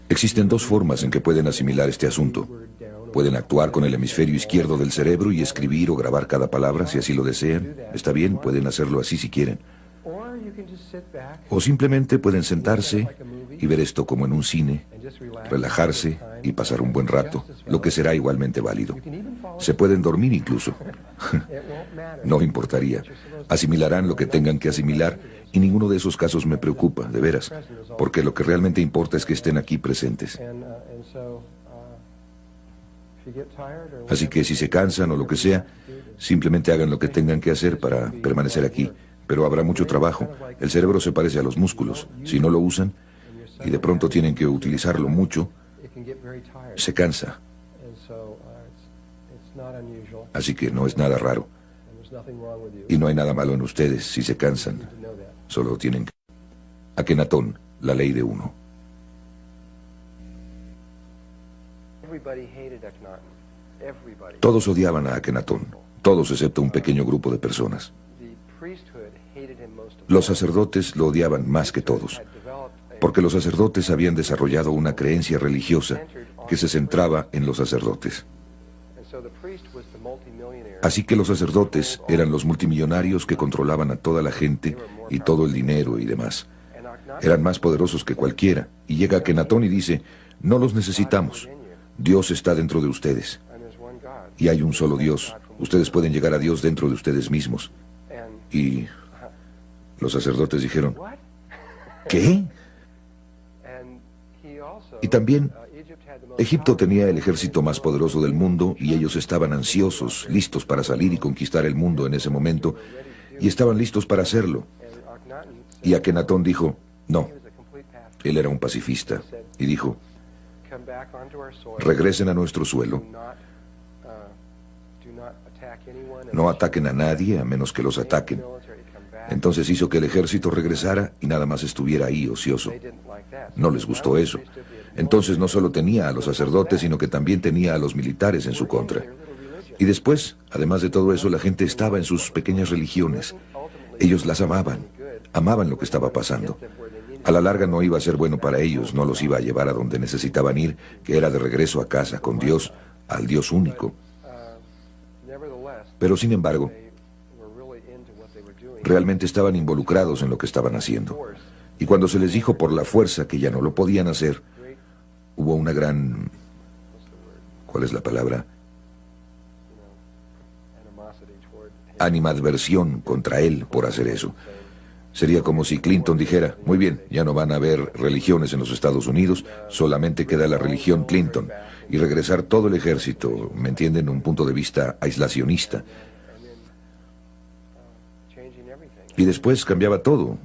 Existen dos formas en que pueden asimilar este asunto. Pueden actuar con el hemisferio izquierdo del cerebro y escribir o grabar cada palabra si así lo desean. Está bien, pueden hacerlo así si quieren. O simplemente pueden sentarse y ver esto como en un cine, relajarse y pasar un buen rato, lo que será igualmente válido. Se pueden dormir incluso. No importaría. Asimilarán lo que tengan que asimilar y ninguno de esos casos me preocupa, de veras, porque lo que realmente importa es que estén aquí presentes. Así que si se cansan o lo que sea, simplemente hagan lo que tengan que hacer para permanecer aquí. Pero habrá mucho trabajo. El cerebro se parece a los músculos. Si no lo usan y de pronto tienen que utilizarlo mucho, se cansa. Así que no es nada raro. Y no hay nada malo en ustedes si se cansan. Solo tienen que... Akenatón, la ley de uno. Todos odiaban a Akenatón. Todos excepto un pequeño grupo de personas. Los sacerdotes lo odiaban más que todos, porque los sacerdotes habían desarrollado una creencia religiosa que se centraba en los sacerdotes. Así que los sacerdotes eran los multimillonarios que controlaban a toda la gente y todo el dinero y demás. Eran más poderosos que cualquiera, y llega Akenatón y dice, no los necesitamos, Dios está dentro de ustedes. Y hay un solo Dios, ustedes pueden llegar a Dios dentro de ustedes mismos. Y los sacerdotes dijeron, ¿qué? Y también, Egipto tenía el ejército más poderoso del mundo y ellos estaban ansiosos, listos para salir y conquistar el mundo en ese momento, y estaban listos para hacerlo. Y Akenatón dijo, no. Él era un pacifista, y dijo, regresen a nuestro suelo. No ataquen a nadie a menos que los ataquen. Entonces hizo que el ejército regresara y nada más estuviera ahí ocioso. No les gustó eso. Entonces no solo tenía a los sacerdotes, sino que también tenía a los militares en su contra. Y después, además de todo eso, la gente estaba en sus pequeñas religiones. Ellos las amaban lo que estaba pasando. A la larga no iba a ser bueno para ellos, no los iba a llevar a donde necesitaban ir, que era de regreso a casa con Dios, al Dios único. Pero sin embargo, realmente estaban involucrados en lo que estaban haciendo. Y cuando se les dijo por la fuerza que ya no lo podían hacer, hubo una gran... ¿Cuál es la palabra? Animadversión contra él por hacer eso. Sería como si Clinton dijera, muy bien, ya no van a haber religiones en los Estados Unidos, solamente queda la religión Clinton, y regresar todo el ejército, ¿me entienden? Un punto de vista aislacionista. Y después cambiaba todo.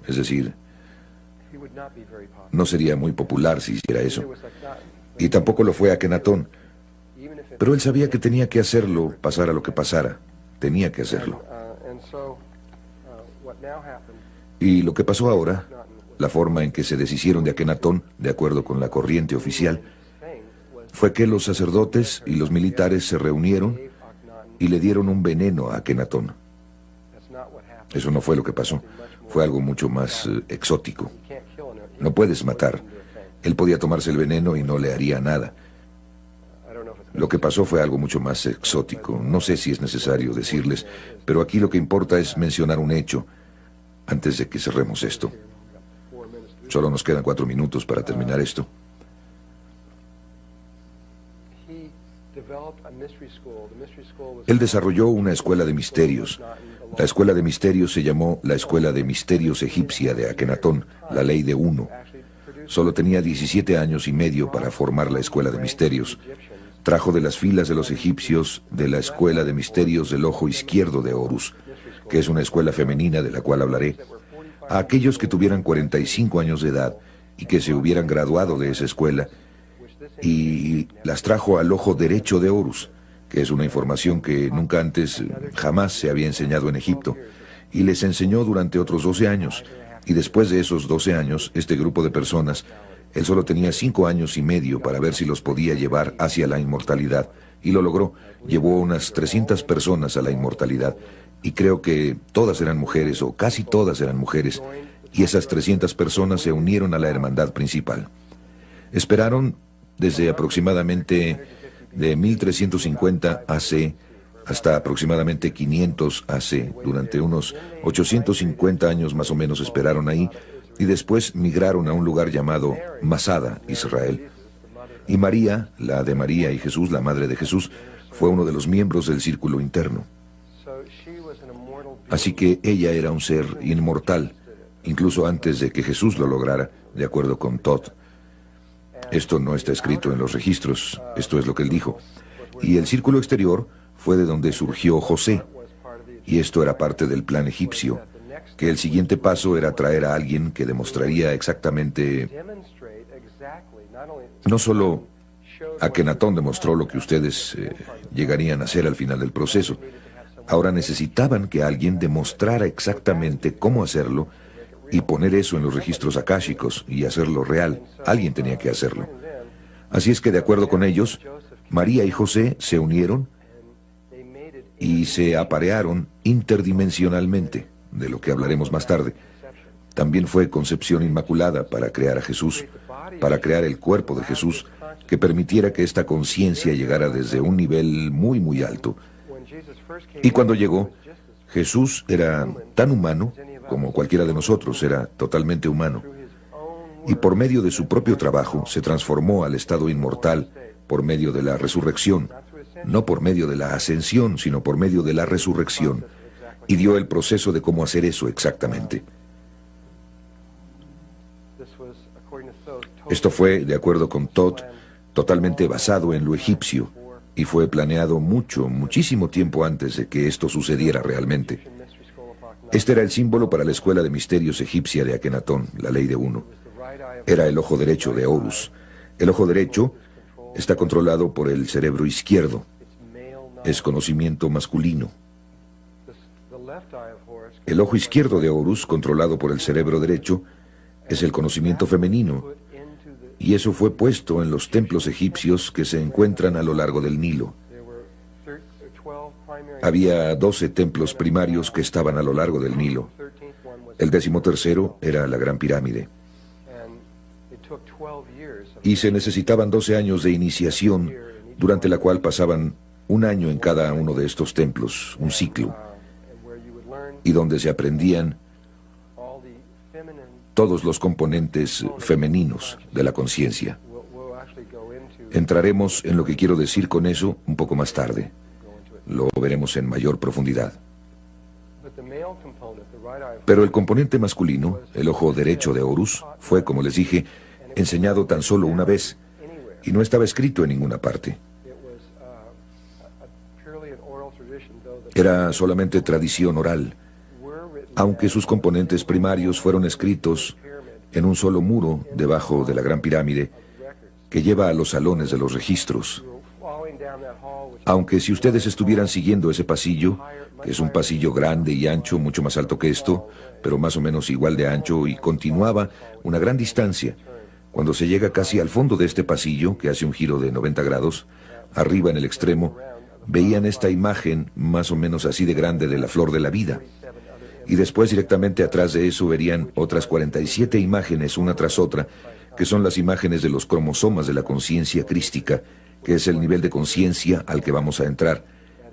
Es decir, no sería muy popular si hiciera eso. Y tampoco lo fue Akenatón. Pero él sabía que tenía que hacerlo, pasara lo que pasara. Tenía que hacerlo. Y lo que pasó ahora, la forma en que se deshicieron de Akenatón, de acuerdo con la corriente oficial, fue que los sacerdotes y los militares se reunieron y le dieron un veneno a Akenatón. Eso no fue lo que pasó. Fue algo mucho más exótico. No puedes matar. Él podía tomarse el veneno y no le haría nada. Lo que pasó fue algo mucho más exótico. No sé si es necesario decirles, pero aquí lo que importa es mencionar un hecho antes de que cerremos esto. Solo nos quedan 4 minutos para terminar esto. Él desarrolló una escuela de misterios. La escuela de misterios se llamó la Escuela de Misterios Egipcia de Akenatón, la ley de uno. Solo tenía 17 años y medio para formar la escuela de misterios. Trajo de las filas de los egipcios de la escuela de misterios del ojo izquierdo de Horus, que es una escuela femenina de la cual hablaré, a aquellos que tuvieran 45 años de edad y que se hubieran graduado de esa escuela, y las trajo al ojo derecho de Horus, que es una información que nunca antes, jamás se había enseñado en Egipto, y les enseñó durante otros 12 años, y después de esos 12 años, este grupo de personas, él solo tenía 5 años y medio para ver si los podía llevar hacia la inmortalidad, y lo logró. Llevó unas 300 personas a la inmortalidad, y creo que todas eran mujeres, o casi todas eran mujeres, y esas 300 personas se unieron a la hermandad principal. Esperaron desde aproximadamente de 1350 AC hasta aproximadamente 500 AC. Durante unos 850 años más o menos esperaron ahí y después migraron a un lugar llamado Masada, Israel. Y María, la de María y Jesús, la madre de Jesús, fue uno de los miembros del círculo interno. Así que ella era un ser inmortal, incluso antes de que Jesús lo lograra, de acuerdo con Todd. Esto no está escrito en los registros, esto es lo que él dijo. Y el círculo exterior fue de donde surgió José, y esto era parte del plan egipcio, que el siguiente paso era traer a alguien que demostraría exactamente, no solo Akenatón demostró lo que ustedes llegarían a hacer al final del proceso, ahora necesitaban que alguien demostrara exactamente cómo hacerlo y poner eso en los registros akáshicos y hacerlo real. Alguien tenía que hacerlo. Así es que, de acuerdo con ellos, María y José se unieron y se aparearon interdimensionalmente, de lo que hablaremos más tarde. También fue concepción inmaculada para crear a Jesús, para crear el cuerpo de Jesús, que permitiera que esta conciencia llegara desde un nivel muy, muy alto. Y cuando llegó, Jesús era tan humano como cualquiera de nosotros, era totalmente humano. Y por medio de su propio trabajo se transformó al estado inmortal por medio de la resurrección, no por medio de la ascensión, sino por medio de la resurrección, y dio el proceso de cómo hacer eso exactamente. Esto fue, de acuerdo con Todd, totalmente basado en lo egipcio, y fue planeado muchísimo tiempo antes de que esto sucediera realmente. Este era el símbolo para la escuela de misterios egipcia de Akenatón, la ley de uno. Era el ojo derecho de Horus. El ojo derecho está controlado por el cerebro izquierdo. Es conocimiento masculino. El ojo izquierdo de Horus, controlado por el cerebro derecho, es el conocimiento femenino. Y eso fue puesto en los templos egipcios que se encuentran a lo largo del Nilo. Había 12 templos primarios que estaban a lo largo del Nilo. El 13º era la Gran Pirámide. Y se necesitaban 12 años de iniciación, durante la cual pasaban un año en cada uno de estos templos, un ciclo, y donde se aprendían todos los componentes femeninos de la conciencia. Entraremos en lo que quiero decir con eso un poco más tarde. Lo veremos en mayor profundidad. Pero el componente masculino, el ojo derecho de Horus, fue, como les dije, enseñado tan solo una vez, y no estaba escrito en ninguna parte. Era solamente tradición oral, aunque sus componentes primarios fueron escritos en un solo muro debajo de la Gran Pirámide, que lleva a los salones de los registros. Aunque si ustedes estuvieran siguiendo ese pasillo, que es un pasillo grande y ancho, mucho más alto que esto, pero más o menos igual de ancho, y continuaba una gran distancia, cuando se llega casi al fondo de este pasillo, que hace un giro de 90 grados, arriba en el extremo, veían esta imagen más o menos así de grande de la flor de la vida. Y después directamente atrás de eso verían otras 47 imágenes, una tras otra, que son las imágenes de los cromosomas de la conciencia crística, que es el nivel de conciencia al que vamos a entrar,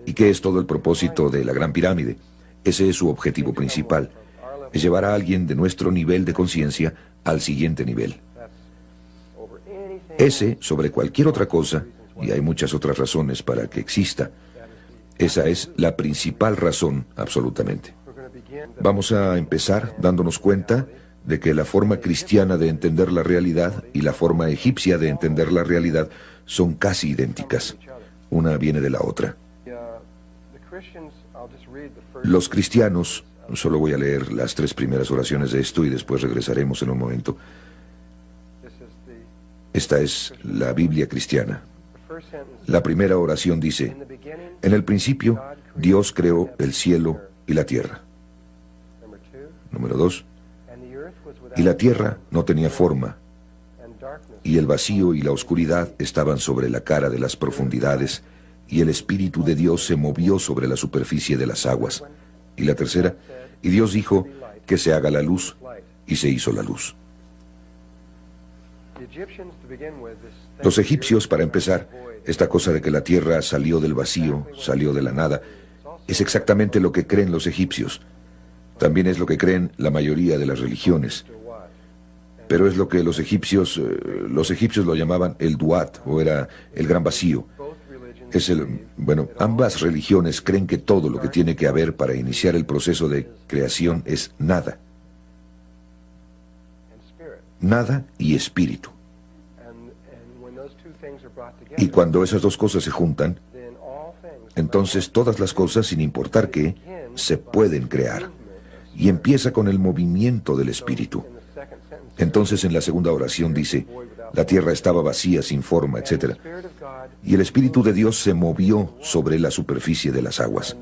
y que es todo el propósito de la Gran Pirámide. Ese es su objetivo principal, es llevar a alguien de nuestro nivel de conciencia al siguiente nivel. Ese, sobre cualquier otra cosa, y hay muchas otras razones para que exista, esa es la principal razón, absolutamente. Vamos a empezar dándonos cuenta de que la forma cristiana de entender la realidad y la forma egipcia de entender la realidad son casi idénticas. Una viene de la otra. Los cristianos, solo voy a leer las 3 primeras oraciones de esto y después regresaremos en un momento. Esta es la Biblia cristiana. La primera oración dice: en el principio, Dios creó el cielo y la tierra. Número 2. Y la tierra no tenía forma, y el vacío y la oscuridad estaban sobre la cara de las profundidades, y el Espíritu de Dios se movió sobre la superficie de las aguas. Y la tercera, y Dios dijo: que se haga la luz, y se hizo la luz. Los egipcios, para empezar, esta cosa de que la tierra salió del vacío, salió de la nada, es exactamente lo que creen los egipcios. También es lo que creen la mayoría de las religiones. Pero es lo que los egipcios lo llamaban el Duat, o era el gran vacío. Ambas religiones creen que todo lo que tiene que haber para iniciar el proceso de creación es nada. Nada y espíritu. Y cuando esas dos cosas se juntan, entonces todas las cosas, sin importar qué, se pueden crear. Y empieza con el movimiento del espíritu. Entonces en la segunda oración dice, la tierra estaba vacía, sin forma, etc. Y el Espíritu de Dios se movió sobre la superficie de las aguas.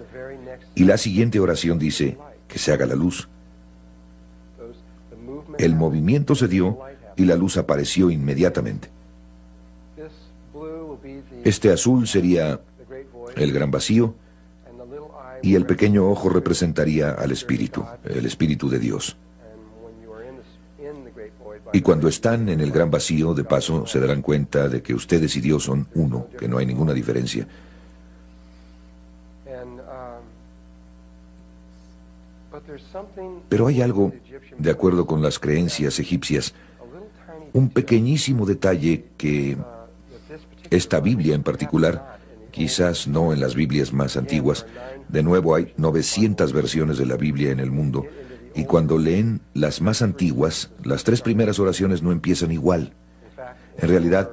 Y la siguiente oración dice, que se haga la luz. El movimiento se dio y la luz apareció inmediatamente. Este azul sería el gran vacío y el pequeño ojo representaría al Espíritu, el Espíritu de Dios. Y cuando están en el gran vacío, de paso, se darán cuenta de que ustedes y Dios son uno, que no hay ninguna diferencia. Pero hay algo, de acuerdo con las creencias egipcias, un pequeñísimo detalle que esta Biblia en particular, quizás no en las Biblias más antiguas, de nuevo hay 900 versiones de la Biblia en el mundo, y cuando leen las más antiguas, las 3 primeras oraciones no empiezan igual. En realidad,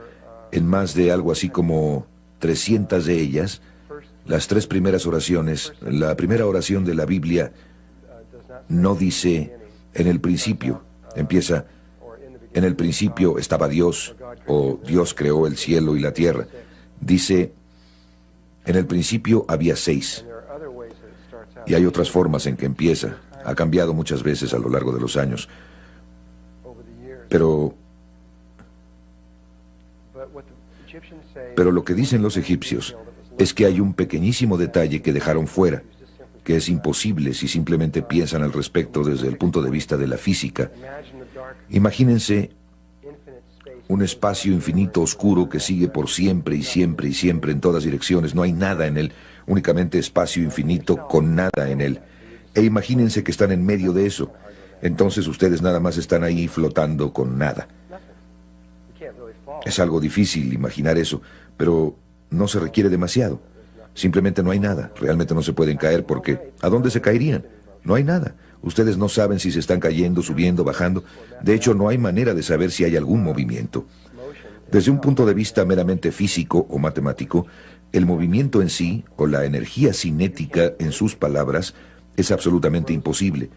en más de algo así como 300 de ellas, las 3 primeras oraciones, la primera oración de la Biblia no dice en el principio, empieza en el principio estaba Dios, o Dios creó el cielo y la tierra. Dice, en el principio había 6. Y hay otras formas en que empieza. Ha cambiado muchas veces a lo largo de los años. Pero lo que dicen los egipcios es que hay un pequeñísimo detalle que dejaron fuera, que es imposible si simplemente piensan al respecto desde el punto de vista de la física. Imagínense un espacio infinito oscuro que sigue por siempre y siempre y siempre en todas direcciones. No hay nada en él, únicamente espacio infinito con nada en él. E imagínense que están en medio de eso. Entonces ustedes nada más están ahí flotando con nada. Es algo difícil imaginar eso, pero no se requiere demasiado. Simplemente no hay nada. Realmente no se pueden caer porque ¿a dónde se caerían? No hay nada. Ustedes no saben si se están cayendo, subiendo, bajando. De hecho, no hay manera de saber si hay algún movimiento. Desde un punto de vista meramente físico o matemático, el movimiento en sí, o la energía cinética en sus palabras, es absolutamente imposible.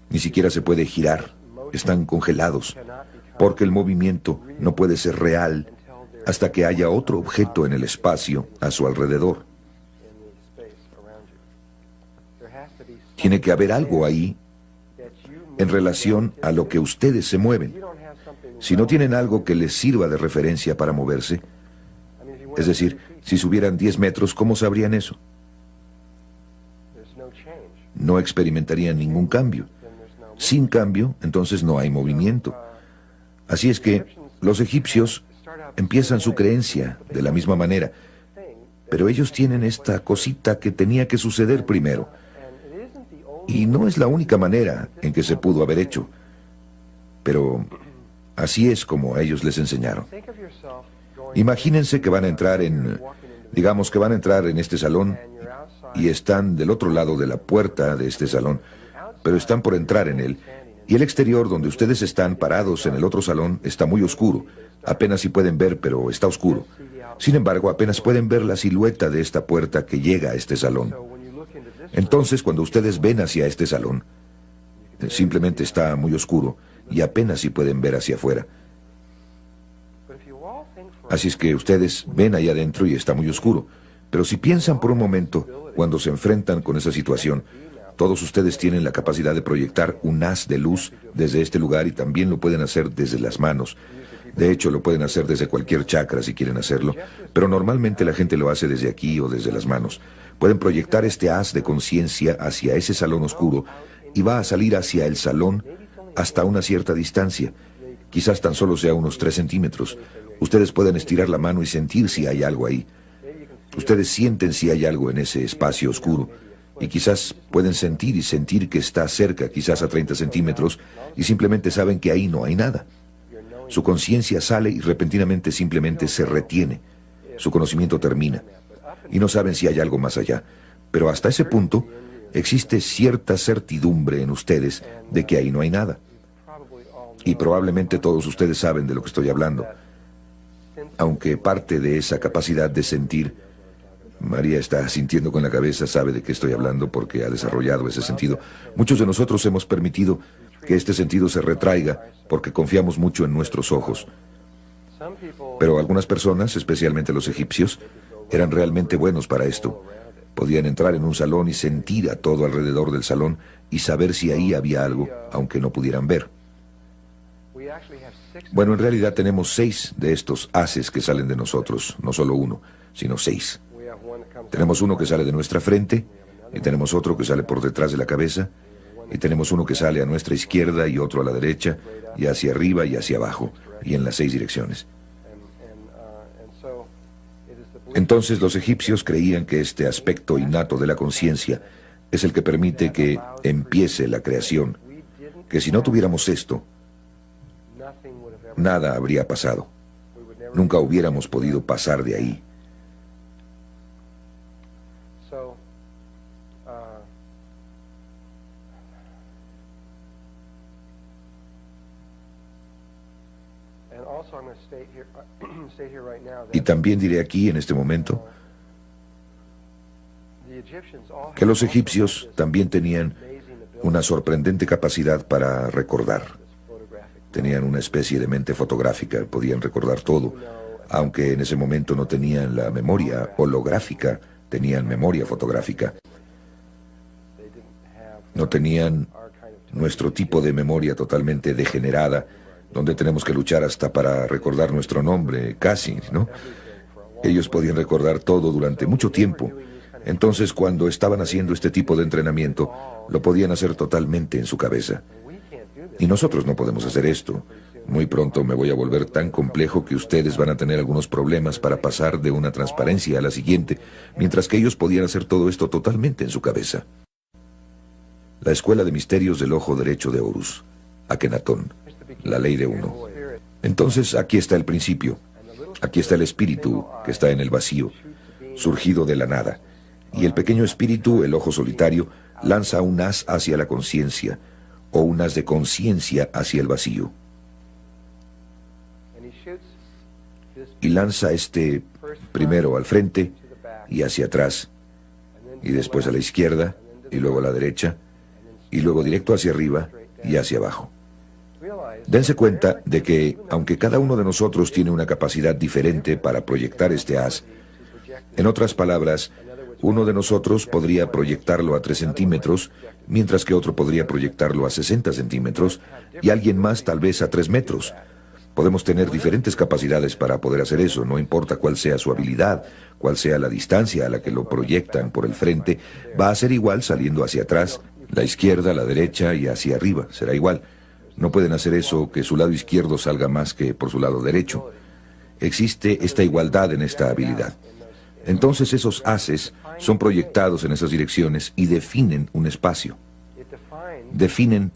Ni siquiera se puede girar. Están congelados. Porque el movimiento no puede ser real hasta que haya otro objeto en el espacio a su alrededor. Tiene que haber algo ahí en relación a lo que ustedes se mueven. Si no tienen algo que les sirva de referencia para moverse, es decir, si subieran 10 metros, ¿cómo sabrían eso? No experimentarían ningún cambio. Sin cambio, entonces no hay movimiento. Así es que los egipcios empiezan su creencia de la misma manera, pero ellos tienen esta cosita que tenía que suceder primero. Y no es la única manera en que se pudo haber hecho, pero así es como a ellos les enseñaron. Imagínense que van a entrar digamos que van a entrar en este salón y están del otro lado de la puerta de este salón, pero están por entrar en él. Y el exterior, donde ustedes están parados en el otro salón, está muy oscuro. Apenas si pueden ver, pero está oscuro. Sin embargo, apenas pueden ver la silueta de esta puerta que llega a este salón. Entonces, cuando ustedes ven hacia este salón, simplemente está muy oscuro y apenas si pueden ver hacia afuera. Así es que ustedes ven ahí adentro y está muy oscuro. Pero si piensan por un momento, cuando se enfrentan con esa situación, todos ustedes tienen la capacidad de proyectar un haz de luz desde este lugar y también lo pueden hacer desde las manos. De hecho, lo pueden hacer desde cualquier chakra si quieren hacerlo, pero normalmente la gente lo hace desde aquí o desde las manos. Pueden proyectar este haz de conciencia hacia ese salón oscuro y va a salir hacia el salón hasta una cierta distancia. Quizás tan solo sea unos 3 centímetros. Ustedes pueden estirar la mano y sentir si hay algo ahí. Ustedes sienten si hay algo en ese espacio oscuro. Y quizás pueden sentir que está cerca, quizás a 30 centímetros, y simplemente saben que ahí no hay nada. Su conciencia sale y repentinamente simplemente se retiene. Su conocimiento termina. Y no saben si hay algo más allá. Pero hasta ese punto, existe cierta certidumbre en ustedes de que ahí no hay nada. Y probablemente todos ustedes saben de lo que estoy hablando. Aunque parte de esa capacidad de sentir, María está sintiendo con la cabeza, sabe de qué estoy hablando porque ha desarrollado ese sentido. Muchos de nosotros hemos permitido que este sentido se retraiga porque confiamos mucho en nuestros ojos. Pero algunas personas, especialmente los egipcios, eran realmente buenos para esto. Podían entrar en un salón y sentir a todo alrededor del salón y saber si ahí había algo, aunque no pudieran ver. Bueno, en realidad tenemos 6 de estos haces que salen de nosotros, no solo uno, sino 6. Tenemos uno que sale de nuestra frente, y tenemos otro que sale por detrás de la cabeza, y tenemos uno que sale a nuestra izquierda y otro a la derecha, y hacia arriba y hacia abajo, y en las 6 direcciones. Entonces los egipcios creían que este aspecto innato de la conciencia es el que permite que empiece la creación, que si no tuviéramos esto, nada habría pasado. Nunca hubiéramos podido pasar de ahí. Y también diré aquí, en este momento, que los egipcios también tenían una sorprendente capacidad para recordar. Tenían una especie de mente fotográfica, podían recordar todo, aunque en ese momento no tenían la memoria holográfica, tenían memoria fotográfica. No tenían nuestro tipo de memoria totalmente degenerada, donde tenemos que luchar hasta para recordar nuestro nombre, casi, ¿no? Ellos podían recordar todo durante mucho tiempo. Entonces, cuando estaban haciendo este tipo de entrenamiento, lo podían hacer totalmente en su cabeza. Y nosotros no podemos hacer esto. Muy pronto me voy a volver tan complejo que ustedes van a tener algunos problemas para pasar de una transparencia a la siguiente, mientras que ellos podían hacer todo esto totalmente en su cabeza. La Escuela de Misterios del Ojo Derecho de Horus, Akenatón, la ley de uno. Entonces, aquí está el principio. Aquí está el espíritu que está en el vacío, surgido de la nada. Y el pequeño espíritu, el ojo solitario, lanza un haz hacia la conciencia, o un haz de conciencia hacia el vacío. Y lanza este primero al frente y hacia atrás, y después a la izquierda, y luego a la derecha, y luego directo hacia arriba y hacia abajo. Dense cuenta de que, aunque cada uno de nosotros tiene una capacidad diferente para proyectar este haz, en otras palabras, uno de nosotros podría proyectarlo a 3 centímetros, mientras que otro podría proyectarlo a 60 centímetros, y alguien más tal vez a 3 metros. Podemos tener diferentes capacidades para poder hacer eso, no importa cuál sea su habilidad, cuál sea la distancia a la que lo proyectan por el frente, va a ser igual saliendo hacia atrás, la izquierda, la derecha y hacia arriba, será igual. No pueden hacer eso que su lado izquierdo salga más que por su lado derecho. Existe esta igualdad en esta habilidad. Entonces esos haces son proyectados en esas direcciones y definen un espacio. Definen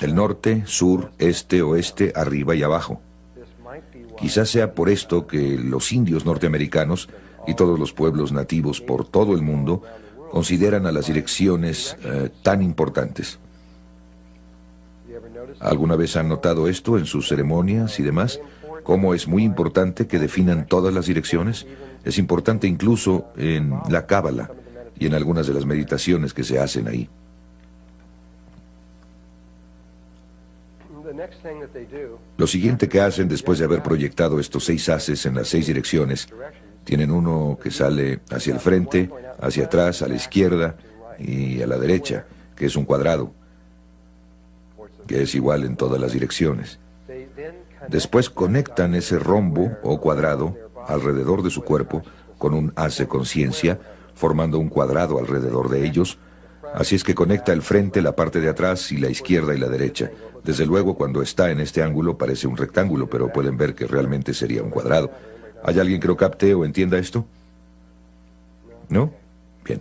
el norte, sur, este, oeste, arriba y abajo. Quizás sea por esto que los indios norteamericanos y todos los pueblos nativos por todo el mundo consideran a las direcciones tan importantes. ¿Alguna vez han notado esto en sus ceremonias y demás? ¿Cómo es muy importante que definan todas las direcciones? Es importante incluso en la Cábala y en algunas de las meditaciones que se hacen ahí. Lo siguiente que hacen después de haber proyectado estos 6 haces en las 6 direcciones, tienen uno que sale hacia el frente, hacia atrás, a la izquierda y a la derecha, que es un cuadrado, que es igual en todas las direcciones. Después conectan ese rombo o cuadrado alrededor de su cuerpo con un haz de conciencia, formando un cuadrado alrededor de ellos, Así es que conecta el frente, la parte de atrás y la izquierda y la derecha. Desde luego, cuando está en este ángulo parece un rectángulo, pero pueden ver que realmente sería un cuadrado. ¿Hay alguien que lo capte o entienda esto? ¿No? Bien.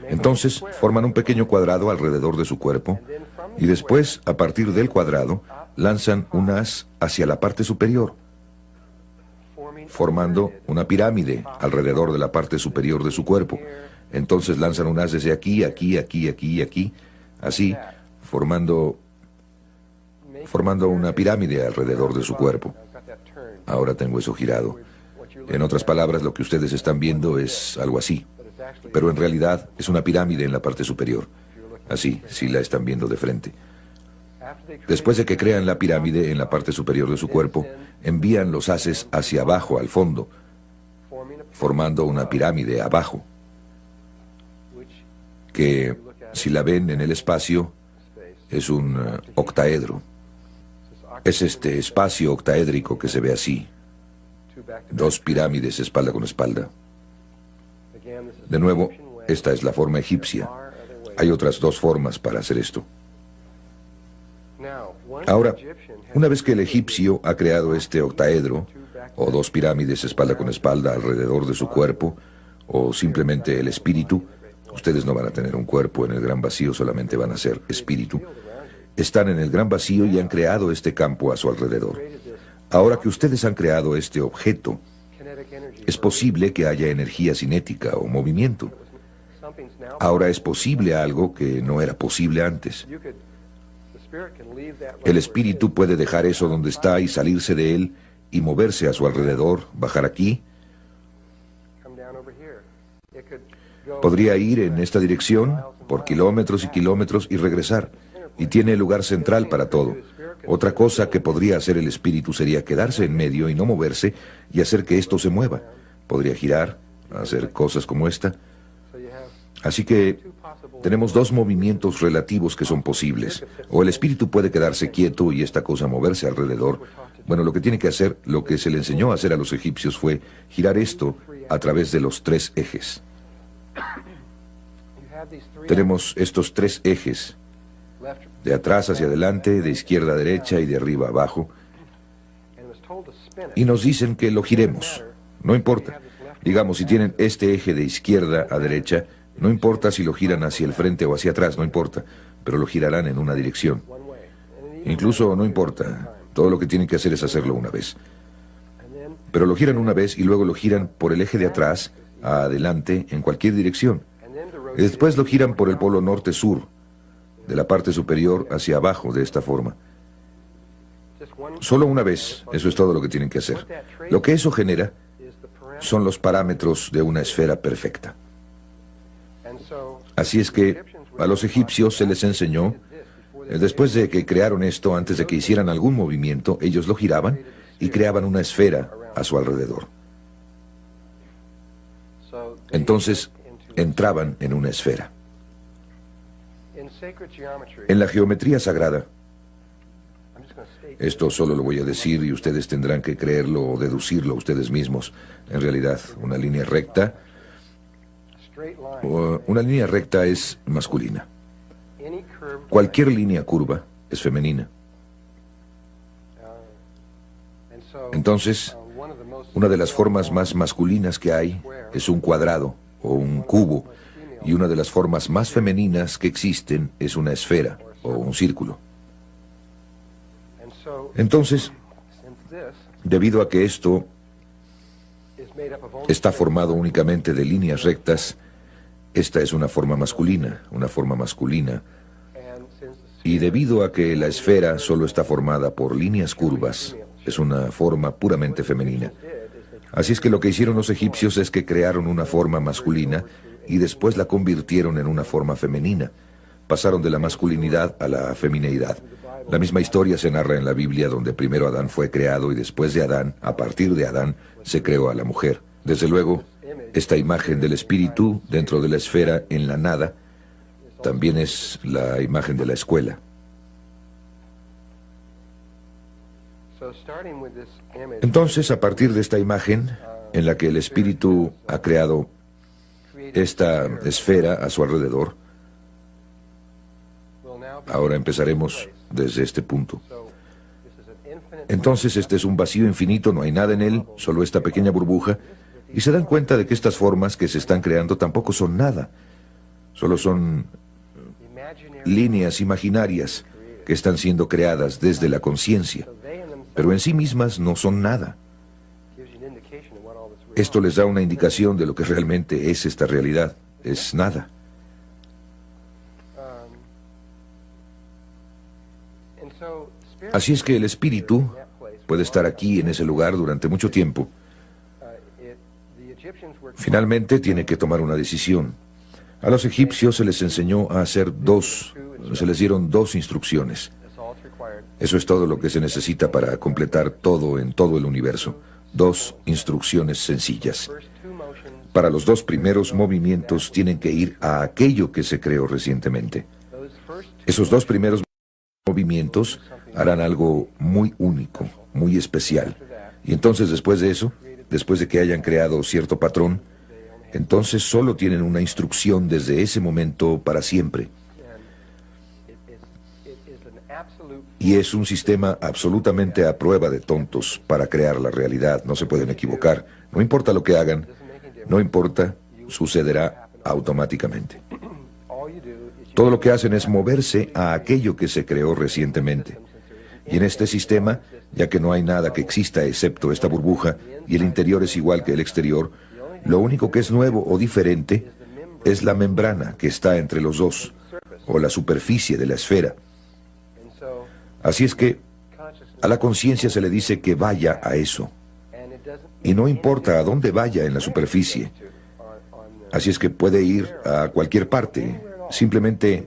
Entonces, forman un pequeño cuadrado alrededor de su cuerpo y después, a partir del cuadrado, lanzan un haz hacia la parte superior, formando una pirámide alrededor de la parte superior de su cuerpo. Entonces lanzan un haz desde aquí, aquí, aquí, aquí y aquí, así, formando una pirámide alrededor de su cuerpo. Ahora tengo eso girado. En otras palabras, lo que ustedes están viendo es algo así, pero en realidad es una pirámide en la parte superior. Así, si la están viendo de frente. Después de que crean la pirámide en la parte superior de su cuerpo, envían los haces hacia abajo, al fondo, formando una pirámide abajo, que, si la ven en el espacio, es un octaedro. Es este espacio octaédrico que se ve así. Dos pirámides espalda con espalda. De nuevo, esta es la forma egipcia. Hay otras dos formas para hacer esto. Ahora, una vez que el egipcio ha creado este octaedro, o dos pirámides espalda con espalda alrededor de su cuerpo, o simplemente el espíritu, ustedes no van a tener un cuerpo en el gran vacío, solamente van a ser espíritu. Están en el gran vacío y han creado este campo a su alrededor. Ahora que ustedes han creado este objeto, es posible que haya energía cinética o movimiento. Ahora es posible algo que no era posible antes. El espíritu puede dejar eso donde está y salirse de él y moverse a su alrededor, bajar aquí. Podría ir en esta dirección por kilómetros y kilómetros y regresar. Y tiene el lugar central para todo. Otra cosa que podría hacer el espíritu sería quedarse en medio y no moverse y hacer que esto se mueva. Podría girar, hacer cosas como esta. Así que tenemos dos movimientos relativos que son posibles. O el espíritu puede quedarse quieto y esta cosa moverse alrededor. Bueno, lo que tiene que hacer, lo que se le enseñó a hacer a los egipcios fue girar esto a través de los tres ejes. Tenemos estos tres ejes, de atrás hacia adelante, de izquierda a derecha y de arriba a abajo. Y nos dicen que lo giremos. No importa. Digamos, si tienen este eje de izquierda a derecha, no importa si lo giran hacia el frente o hacia atrás, no importa, pero lo girarán en una dirección. Incluso no importa, todo lo que tienen que hacer es hacerlo una vez. Pero lo giran una vez y luego lo giran por el eje de atrás a adelante en cualquier dirección. Y después lo giran por el polo norte-sur, de la parte superior hacia abajo, de esta forma. Solo una vez, eso es todo lo que tienen que hacer. Lo que eso genera son los parámetros de una esfera perfecta. Así es que a los egipcios se les enseñó, después de que crearon esto, antes de que hicieran algún movimiento, ellos lo giraban y creaban una esfera a su alrededor. Entonces, entraban en una esfera. En la geometría sagrada, esto solo lo voy a decir y ustedes tendrán que creerlo o deducirlo ustedes mismos. En realidad, una línea recta es masculina. Cualquier línea curva es femenina. Entonces, una de las formas más masculinas que hay es un cuadrado o un cubo, y una de las formas más femeninas que existen es una esfera o un círculo. Entonces, debido a que esto está formado únicamente de líneas rectas, esta es una forma masculina, y debido a que la esfera solo está formada por líneas curvas, es una forma puramente femenina. Así es que lo que hicieron los egipcios es que crearon una forma masculina y después la convirtieron en una forma femenina. Pasaron de la masculinidad a la femineidad. La misma historia se narra en la Biblia, donde primero Adán fue creado y después de Adán, a partir de Adán, se creó a la mujer. Desde luego, esta imagen del espíritu dentro de la esfera en la nada también es la imagen de la escuela. Entonces, a partir de esta imagen, en la que el espíritu ha creado esta esfera a su alrededor. Ahora empezaremos desde este punto. Entonces este es un vacío infinito, no hay nada en él, solo esta pequeña burbuja, y se dan cuenta de que estas formas que se están creando tampoco son nada, solo son líneas imaginarias que están siendo creadas desde la conciencia, pero en sí mismas no son nada. Esto les da una indicación de lo que realmente es esta realidad, es nada. Así es que el espíritu puede estar aquí en ese lugar durante mucho tiempo. Finalmente tiene que tomar una decisión. A los egipcios se les enseñó a hacer se les dieron dos instrucciones. Eso es todo lo que se necesita para completar todo en todo el universo. Dos instrucciones sencillas. Para los dos primeros movimientos tienen que ir a aquello que se creó recientemente. Esos dos primeros movimientos harán algo muy único, muy especial. Y entonces después de eso, después de que hayan creado cierto patrón, entonces solo tienen una instrucción desde ese momento para siempre. Y es un sistema absolutamente a prueba de tontos para crear la realidad. No se pueden equivocar. No importa lo que hagan, no importa, sucederá automáticamente. Todo lo que hacen es moverse a aquello que se creó recientemente. Y en este sistema, ya que no hay nada que exista excepto esta burbuja, y el interior es igual que el exterior, lo único que es nuevo o diferente es la membrana que está entre los dos, o la superficie de la esfera. Así es que a la conciencia se le dice que vaya a eso. Y no importa a dónde vaya en la superficie. Así es que puede ir a cualquier parte, simplemente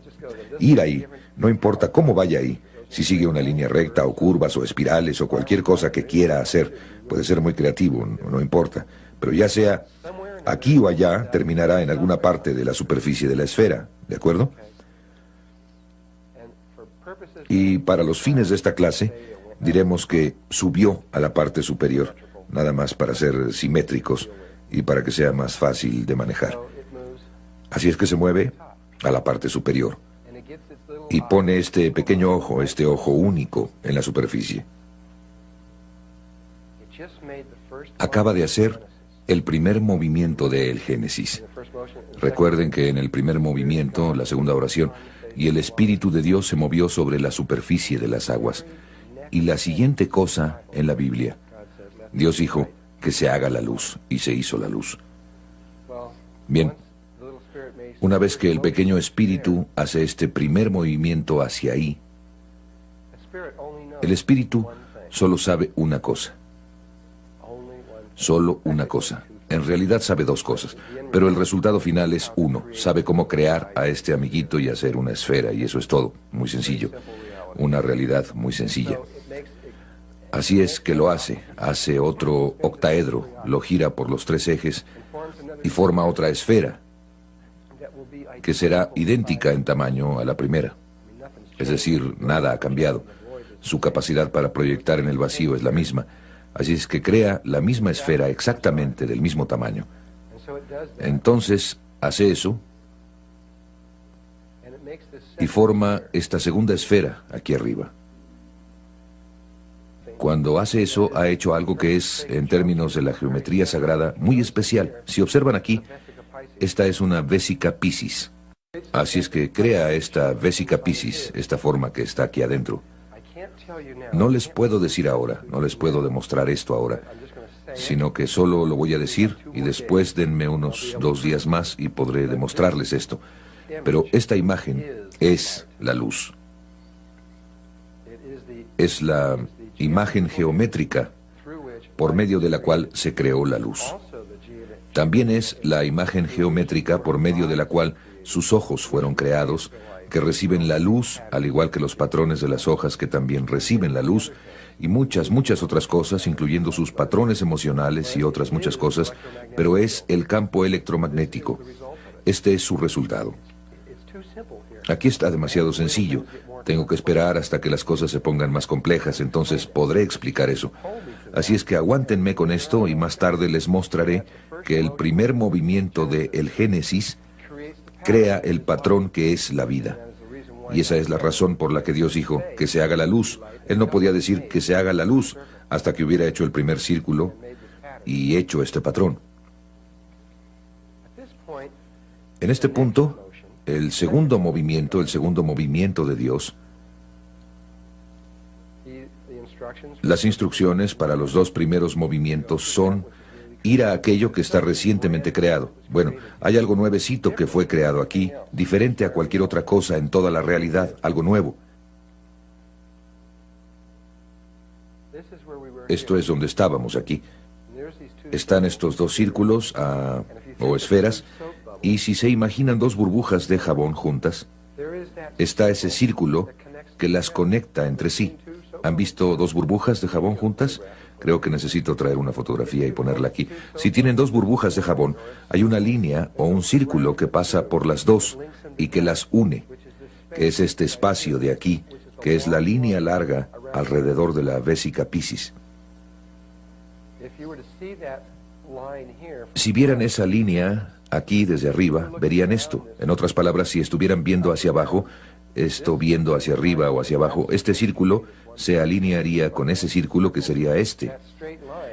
ir ahí, no importa cómo vaya ahí. Si sigue una línea recta o curvas o espirales o cualquier cosa que quiera hacer, puede ser muy creativo, no importa. Pero ya sea aquí o allá, terminará en alguna parte de la superficie de la esfera, ¿de acuerdo? Y para los fines de esta clase, diremos que subió a la parte superior, nada más para ser simétricos y para que sea más fácil de manejar. Así es que se mueve a la parte superior y pone este pequeño ojo, este ojo único en la superficie. Acaba de hacer el primer movimiento del Génesis. Recuerden que en el primer movimiento, la segunda oración, y el Espíritu de Dios se movió sobre la superficie de las aguas. Y la siguiente cosa en la Biblia, Dios dijo que se haga la luz, y se hizo la luz. Bien, una vez que el pequeño espíritu hace este primer movimiento hacia ahí, el espíritu solo sabe una cosa. Solo una cosa. En realidad sabe dos cosas, pero el resultado final es uno. Sabe cómo crear a este amiguito y hacer una esfera, y eso es todo. Muy sencillo. Una realidad muy sencilla. Así es que lo hace otro octaedro, lo gira por los tres ejes y forma otra esfera, que será idéntica en tamaño a la primera. Es decir, nada ha cambiado. Su capacidad para proyectar en el vacío es la misma. Así es que crea la misma esfera exactamente del mismo tamaño. Entonces hace eso y forma esta segunda esfera aquí arriba. Cuando hace eso, ha hecho algo que es, en términos de la geometría sagrada, muy especial. Si observan aquí, esta es una vésica Piscis. Así es que crea esta vésica Piscis, esta forma que está aquí adentro. No les puedo decir ahora, no les puedo demostrar esto ahora, sino que solo lo voy a decir y después denme unos 2 días más y podré demostrarles esto. Pero esta imagen es la luz. Es la imagen geométrica por medio de la cual se creó la luz. También es la imagen geométrica por medio de la cual sus ojos fueron creados, que reciben la luz, al igual que los patrones de las hojas que también reciben la luz, y muchas, muchas otras cosas, incluyendo sus patrones emocionales y otras muchas cosas, pero es el campo electromagnético. Este es su resultado. Aquí está demasiado sencillo. Tengo que esperar hasta que las cosas se pongan más complejas, entonces podré explicar eso. Así es que aguántenme con esto y más tarde les mostraré que el primer movimiento de el Génesis crea el patrón que es la vida. Y esa es la razón por la que Dios dijo que se haga la luz. Él no podía decir que se haga la luz hasta que hubiera hecho el primer círculo y hecho este patrón. En este punto, el segundo movimiento de Dios, las instrucciones para los dos primeros movimientos son ir a aquello que está recientemente creado. Bueno, hay algo nuevecito que fue creado aquí, diferente a cualquier otra cosa en toda la realidad, algo nuevo. Esto es donde estábamos aquí. Están estos dos círculos o esferas, y si se imaginan dos burbujas de jabón juntas, está ese círculo que las conecta entre sí. ¿Han visto dos burbujas de jabón juntas? Creo que necesito traer una fotografía y ponerla aquí. Si tienen dos burbujas de jabón, hay una línea o un círculo que pasa por las dos y que las une, que es este espacio de aquí, que es la línea larga alrededor de la vésica Piscis. Si vieran esa línea aquí desde arriba, verían esto. En otras palabras, si estuvieran viendo hacia abajo, esto viendo hacia arriba o hacia abajo, este círculo se alinearía con ese círculo que sería este.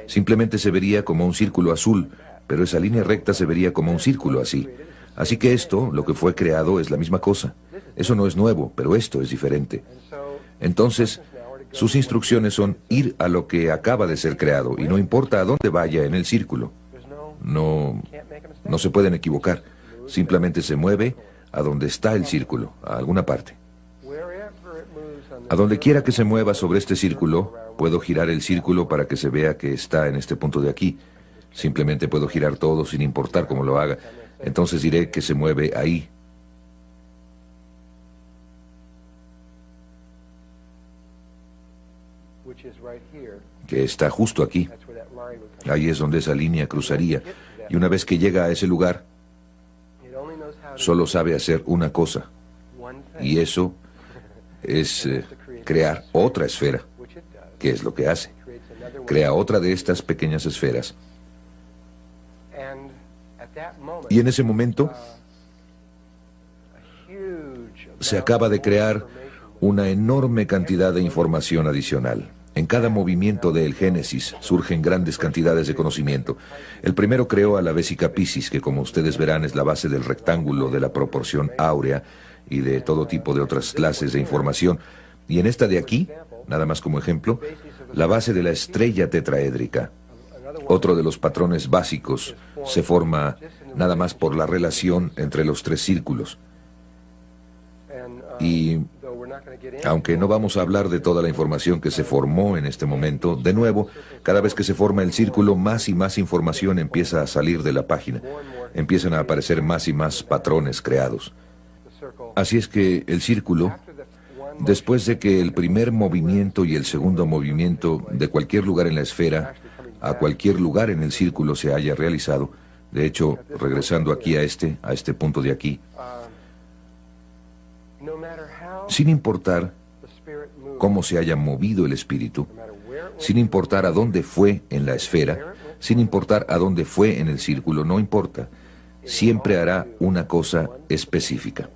Simplemente se vería como un círculo azul, pero esa línea recta se vería como un círculo así. Así que esto, lo que fue creado, es la misma cosa. Eso no es nuevo, pero esto es diferente. Entonces, sus instrucciones son ir a lo que acaba de ser creado, y no importa a dónde vaya en el círculo. No se pueden equivocar. Simplemente se mueve a donde está el círculo, a alguna parte. A donde quiera que se mueva sobre este círculo, puedo girar el círculo para que se vea que está en este punto de aquí. Simplemente puedo girar todo sin importar cómo lo haga. Entonces diré que se mueve ahí. Que está justo aquí. Ahí es donde esa línea cruzaría. Y una vez que llega a ese lugar, solo sabe hacer una cosa. Y eso es crear otra esfera, que es lo que hace. Crea otra de estas pequeñas esferas. Y en ese momento se acaba de crear una enorme cantidad de información adicional. En cada movimiento del Génesis surgen grandes cantidades de conocimiento. El primero creó a la vésica Piscis, que como ustedes verán es la base del rectángulo, de la proporción áurea y de todo tipo de otras clases de información. Y en esta de aquí, nada más como ejemplo, la base de la estrella tetraédrica. Otro de los patrones básicos se forma nada más por la relación entre los tres círculos. Y aunque no vamos a hablar de toda la información que se formó en este momento, de nuevo, cada vez que se forma el círculo, más y más información empieza a salir de la página. Empiezan a aparecer más y más patrones creados. Así es que el círculo, después de que el primer movimiento y el segundo movimiento de cualquier lugar en la esfera a cualquier lugar en el círculo se haya realizado, de hecho, regresando aquí a este punto de aquí, sin importar cómo se haya movido el espíritu, sin importar a dónde fue en la esfera, sin importar a dónde fue en el círculo, no importa, siempre hará una cosa específica.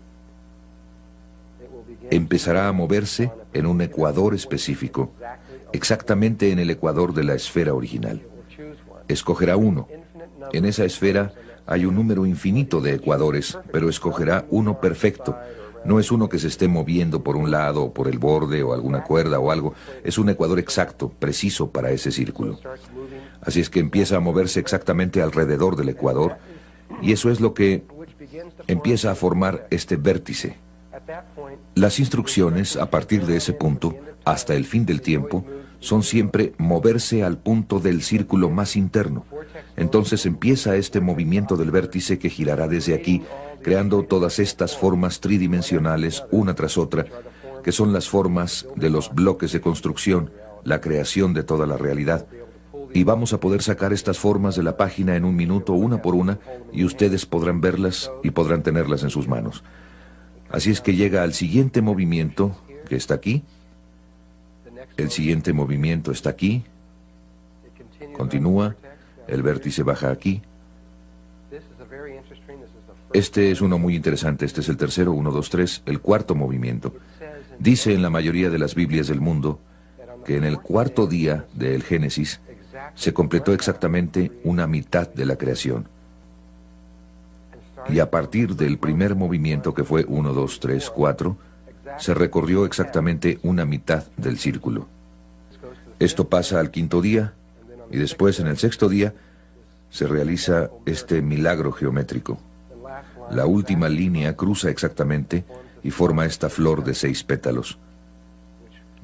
Empezará a moverse en un ecuador específico, exactamente en el ecuador de la esfera original. Escogerá uno. En esa esfera hay un número infinito de ecuadores, pero escogerá uno perfecto. No es uno que se esté moviendo por un lado o por el borde o alguna cuerda o algo. Es un ecuador exacto, preciso para ese círculo. Así es que empieza a moverse exactamente alrededor del ecuador, y eso es lo que empieza a formar este vértice. Las instrucciones a partir de ese punto, hasta el fin del tiempo, son siempre moverse al punto del círculo más interno. Entonces empieza este movimiento del vértice que girará desde aquí, creando todas estas formas tridimensionales una tras otra, que son las formas de los bloques de construcción, la creación de toda la realidad. Y vamos a poder sacar estas formas de la página en un minuto, una por una, y ustedes podrán verlas y podrán tenerlas en sus manos. Así es que llega al siguiente movimiento, que está aquí. El siguiente movimiento está aquí. Continúa, el vértice baja aquí. Este es uno muy interesante, este es el tercero, 1, 2, 3, el cuarto movimiento. Dice en la mayoría de las Biblias del mundo que en el cuarto día del Génesis se completó exactamente una mitad de la creación. Y a partir del primer movimiento, que fue 1, 2, 3, 4, se recorrió exactamente una mitad del círculo. Esto pasa al quinto día, y después en el sexto día se realiza este milagro geométrico. La última línea cruza exactamente y forma esta flor de 6 pétalos,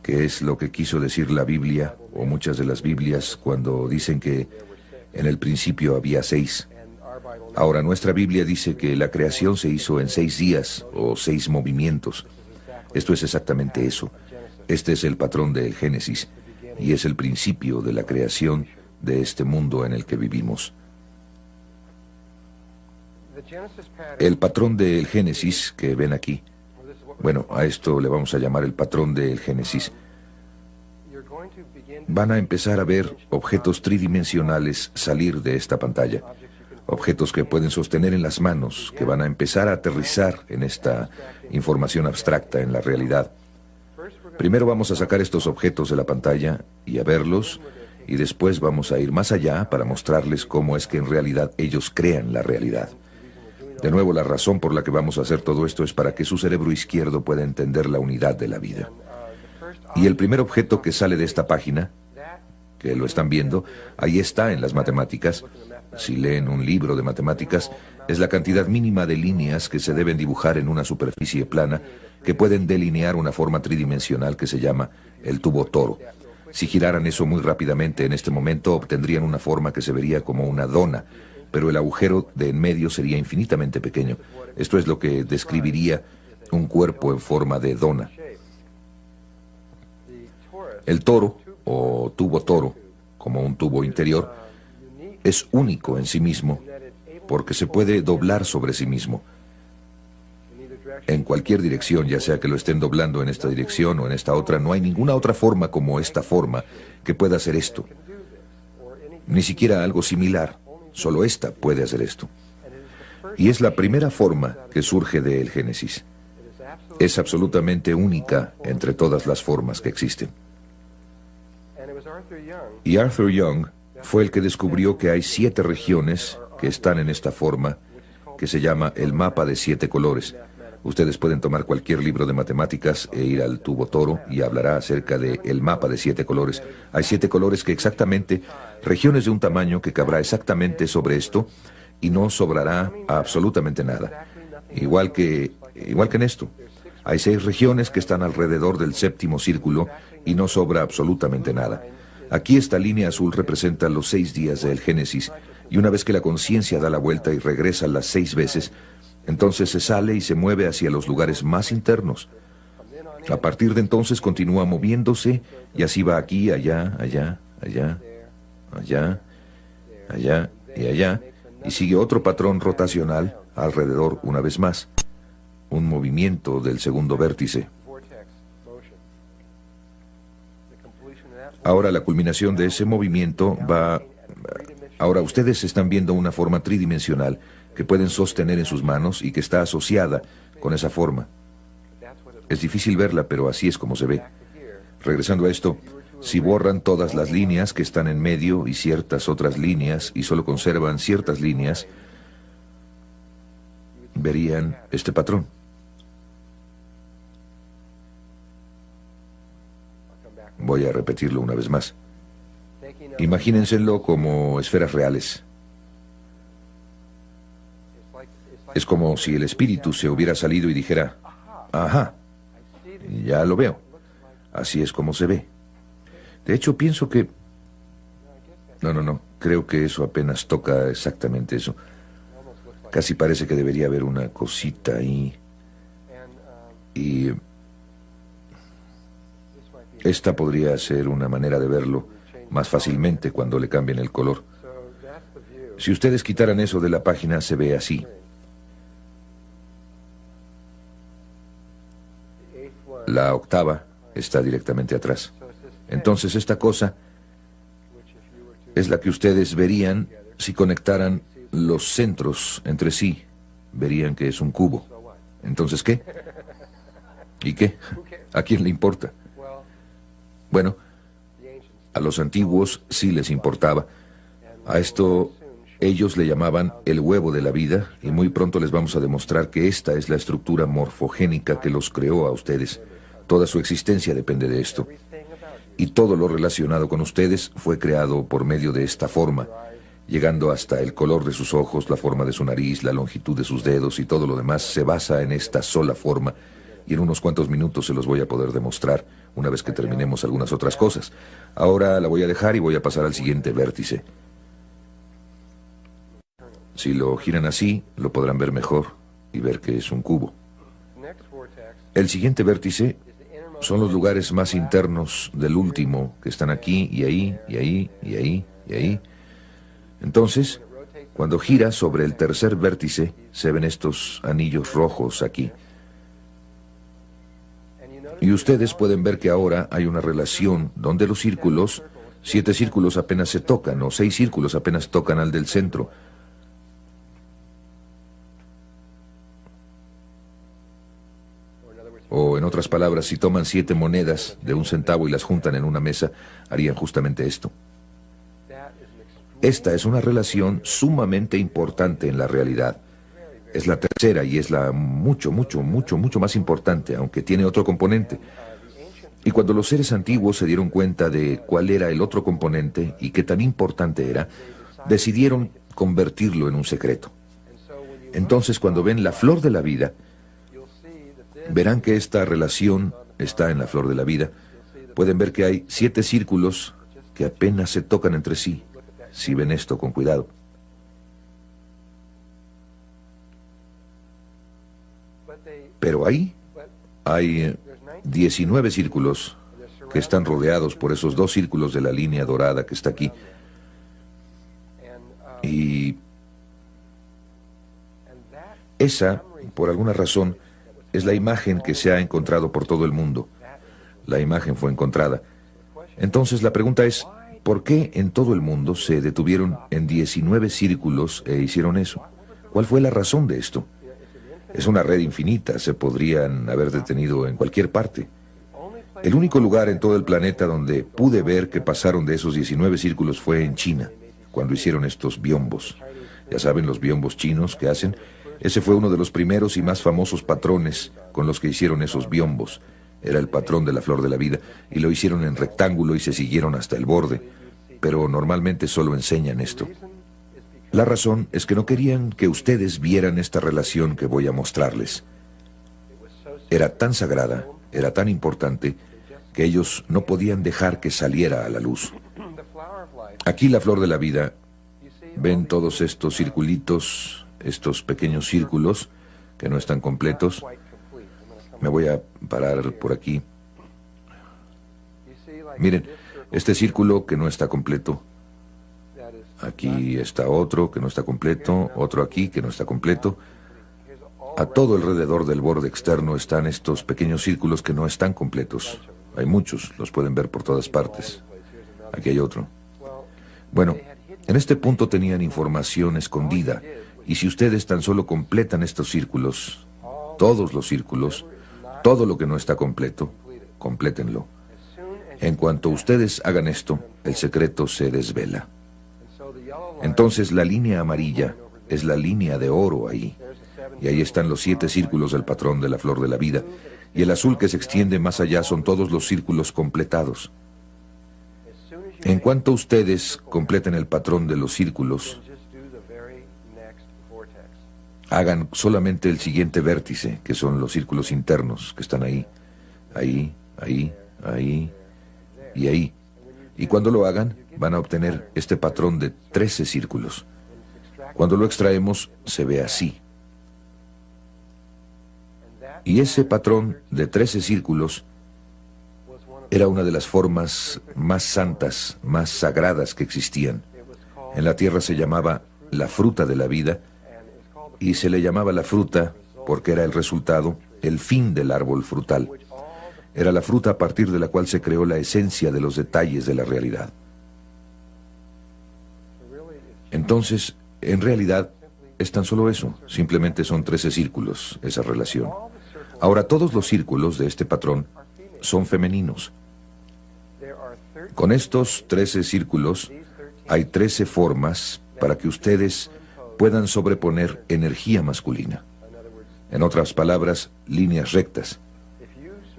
que es lo que quiso decir la Biblia, o muchas de las Biblias, cuando dicen que en el principio había 6. Ahora, nuestra Biblia dice que la creación se hizo en 6 días, o 6 movimientos. Esto es exactamente eso. Este es el patrón del Génesis, y es el principio de la creación de este mundo en el que vivimos. El patrón del Génesis que ven aquí, bueno, a esto le vamos a llamar el patrón del Génesis. Van a empezar a ver objetos tridimensionales salir de esta pantalla. Objetos que pueden sostener en las manos, que van a empezar a aterrizar en esta información abstracta, en la realidad. Primero vamos a sacar estos objetos de la pantalla y a verlos, y después vamos a ir más allá para mostrarles cómo es que en realidad ellos crean la realidad. De nuevo, la razón por la que vamos a hacer todo esto es para que su cerebro izquierdo pueda entender la unidad de la vida. Y el primer objeto que sale de esta página, que lo están viendo, ahí está en las matemáticas. Si leen un libro de matemáticas, es la cantidad mínima de líneas que se deben dibujar en una superficie plana que pueden delinear una forma tridimensional que se llama el tubo toro. Si giraran eso muy rápidamente en este momento, obtendrían una forma que se vería como una dona, pero el agujero de en medio sería infinitamente pequeño. Esto es lo que describiría un cuerpo en forma de dona. El toro, o tubo toro, como un tubo interior, es único en sí mismo, porque se puede doblar sobre sí mismo. En cualquier dirección, ya sea que lo estén doblando en esta dirección o en esta otra, no hay ninguna otra forma como esta forma que pueda hacer esto. Ni siquiera algo similar. Solo esta puede hacer esto. Y es la primera forma que surge del Génesis. Es absolutamente única entre todas las formas que existen. Y Arthur Young fue el que descubrió que hay 7 regiones que están en esta forma, que se llama el mapa de 7 colores. Ustedes pueden tomar cualquier libro de matemáticas e ir al tubo toro y hablará acerca del mapa de 7 colores. Hay 7 colores que exactamente, regiones de un tamaño que cabrá exactamente sobre esto y no sobrará absolutamente nada. Igual que en esto. Hay 6 regiones que están alrededor del séptimo círculo y no sobra absolutamente nada. Aquí esta línea azul representa los 6 días del Génesis, y una vez que la conciencia da la vuelta y regresa las 6 veces, entonces se sale y se mueve hacia los lugares más internos. A partir de entonces continúa moviéndose y así va aquí, allá, allá, allá, allá, allá y allá, y sigue otro patrón rotacional alrededor una vez más, un movimiento del segundo vértice. Ahora la culminación de ese movimiento va... Ahora ustedes están viendo una forma tridimensional que pueden sostener en sus manos y que está asociada con esa forma. Es difícil verla, pero así es como se ve. Regresando a esto, si borran todas las líneas que están en medio y ciertas otras líneas y solo conservan ciertas líneas, verían este patrón. Voy a repetirlo una vez más. Imagínenselo como esferas reales. Es como si el espíritu se hubiera salido y dijera, ajá, ya lo veo. Así es como se ve. De hecho, pienso que... No, creo que eso apenas toca exactamente eso. Casi parece que debería haber una cosita ahí. Y... esta podría ser una manera de verlo más fácilmente cuando le cambien el color. Si ustedes quitaran eso de la página, se ve así. La octava está directamente atrás. Entonces esta cosa es la que ustedes verían si conectaran los centros entre sí. Verían que es un cubo. Entonces, ¿qué? ¿Y qué? ¿A quién le importa? Bueno, a los antiguos sí les importaba. A esto ellos le llamaban el huevo de la vida, y muy pronto les vamos a demostrar que esta es la estructura morfogénica que los creó a ustedes. Toda su existencia depende de esto. Y todo lo relacionado con ustedes fue creado por medio de esta forma, llegando hasta el color de sus ojos, la forma de su nariz, la longitud de sus dedos y todo lo demás se basa en esta sola forma. Y en unos cuantos minutos se los voy a poder demostrar, una vez que terminemos algunas otras cosas. Ahora la voy a dejar y voy a pasar al siguiente vértice. Si lo giran así, lo podrán ver mejor y ver que es un cubo. El siguiente vértice son los lugares más internos del último, que están aquí y ahí, y ahí, y ahí, y ahí. Entonces, cuando gira sobre el tercer vértice, se ven estos anillos rojos aquí. Y ustedes pueden ver que ahora hay una relación donde los círculos, 7 círculos apenas se tocan, o 6 círculos apenas tocan al del centro. O en otras palabras, si toman 7 monedas de 1 centavo y las juntan en una mesa, harían justamente esto. Esta es una relación sumamente importante en la realidad. Es la tercera y es la mucho más importante, aunque tiene otro componente. Y cuando los seres antiguos se dieron cuenta de cuál era el otro componente y qué tan importante era, decidieron convertirlo en un secreto. Entonces, cuando ven la flor de la vida, verán que esta relación está en la flor de la vida. Pueden ver que hay 7 círculos que apenas se tocan entre sí, si ven esto con cuidado. Pero ahí hay 19 círculos que están rodeados por esos 2 círculos de la línea dorada que está aquí. Y esa, por alguna razón, es la imagen que se ha encontrado por todo el mundo. La imagen fue encontrada. Entonces la pregunta es, ¿por qué en todo el mundo se detuvieron en 19 círculos e hicieron eso? ¿Cuál fue la razón de esto? Es una red infinita, se podrían haber detenido en cualquier parte. El único lugar en todo el planeta donde pude ver que pasaron de esos 19 círculos fue en China, cuando hicieron estos biombos. Ya saben, los biombos chinos que hacen. Ese fue uno de los primeros y más famosos patrones con los que hicieron esos biombos. Era el patrón de la flor de la vida, y lo hicieron en rectángulo y se siguieron hasta el borde. Pero normalmente solo enseñan esto. La razón es que no querían que ustedes vieran esta relación que voy a mostrarles. Era tan sagrada, era tan importante, que ellos no podían dejar que saliera a la luz. Aquí la flor de la vida, ven todos estos circulitos, estos pequeños círculos que no están completos. Me voy a parar por aquí. Miren, este círculo que no está completo. Aquí está otro que no está completo, otro aquí que no está completo. A todo alrededor del borde externo están estos pequeños círculos que no están completos. Hay muchos, los pueden ver por todas partes. Aquí hay otro. Bueno, en este punto tenían información escondida, y si ustedes tan solo completan estos círculos, todos los círculos, todo lo que no está completo, complétenlo. En cuanto ustedes hagan esto, el secreto se desvela. Entonces la línea amarilla es la línea de oro ahí. Y ahí están los 7 círculos del patrón de la flor de la vida. Y el azul que se extiende más allá son todos los círculos completados. En cuanto ustedes completen el patrón de los círculos, hagan solamente el siguiente vértice, que son los círculos internos que están ahí, ahí, ahí, ahí y ahí. Y cuando lo hagan, van a obtener este patrón de 13 círculos. Cuando lo extraemos, se ve así. Y ese patrón de 13 círculos era una de las formas más santas, más sagradas que existían. En la tierra se llamaba la fruta de la vida, y se le llamaba la fruta porque era el resultado, el fin del árbol frutal. Era la fruta a partir de la cual se creó la esencia de los detalles de la realidad. Entonces, en realidad, es tan solo eso. Simplemente son 13 círculos, esa relación. Ahora, todos los círculos de este patrón son femeninos. Con estos 13 círculos, hay 13 formas para que ustedes puedan sobreponer energía masculina. En otras palabras, líneas rectas.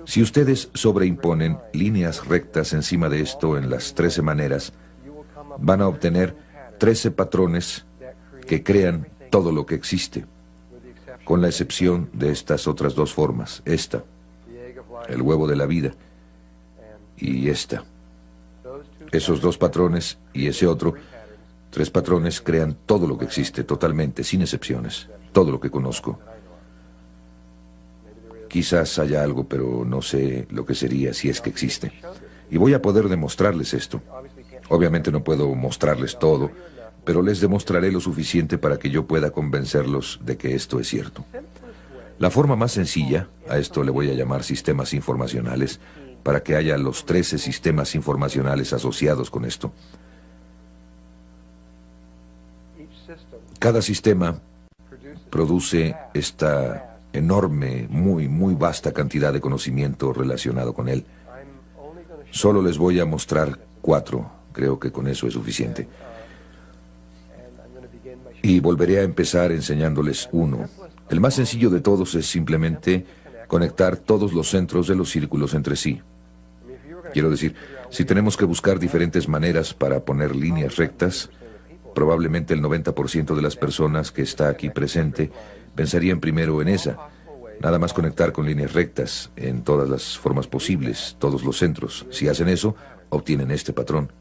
Si ustedes sobreimponen líneas rectas encima de esto en las 13 maneras, van a obtener 13 patrones que crean todo lo que existe, con la excepción de estas otras dos formas, esta, el huevo de la vida, y esta. Esos dos patrones y ese otro, 3 patrones crean todo lo que existe, totalmente, sin excepciones, todo lo que conozco. Quizás haya algo, pero no sé lo que sería si es que existe. Y voy a poder demostrarles esto. Obviamente no puedo mostrarles todo, pero les demostraré lo suficiente para que yo pueda convencerlos de que esto es cierto. La forma más sencilla, a esto le voy a llamar sistemas informacionales, para que haya los 13 sistemas informacionales asociados con esto. Cada sistema produce esta enorme, muy vasta cantidad de conocimiento relacionado con él. Solo les voy a mostrar 4, creo que con eso es suficiente. Y volveré a empezar enseñándoles uno. El más sencillo de todos es simplemente conectar todos los centros de los círculos entre sí. Quiero decir, si tenemos que buscar diferentes maneras para poner líneas rectas, probablemente el 90% de las personas que está aquí presente pensarían primero en esa. Nada más conectar con líneas rectas en todas las formas posibles, todos los centros. Si hacen eso, obtienen este patrón.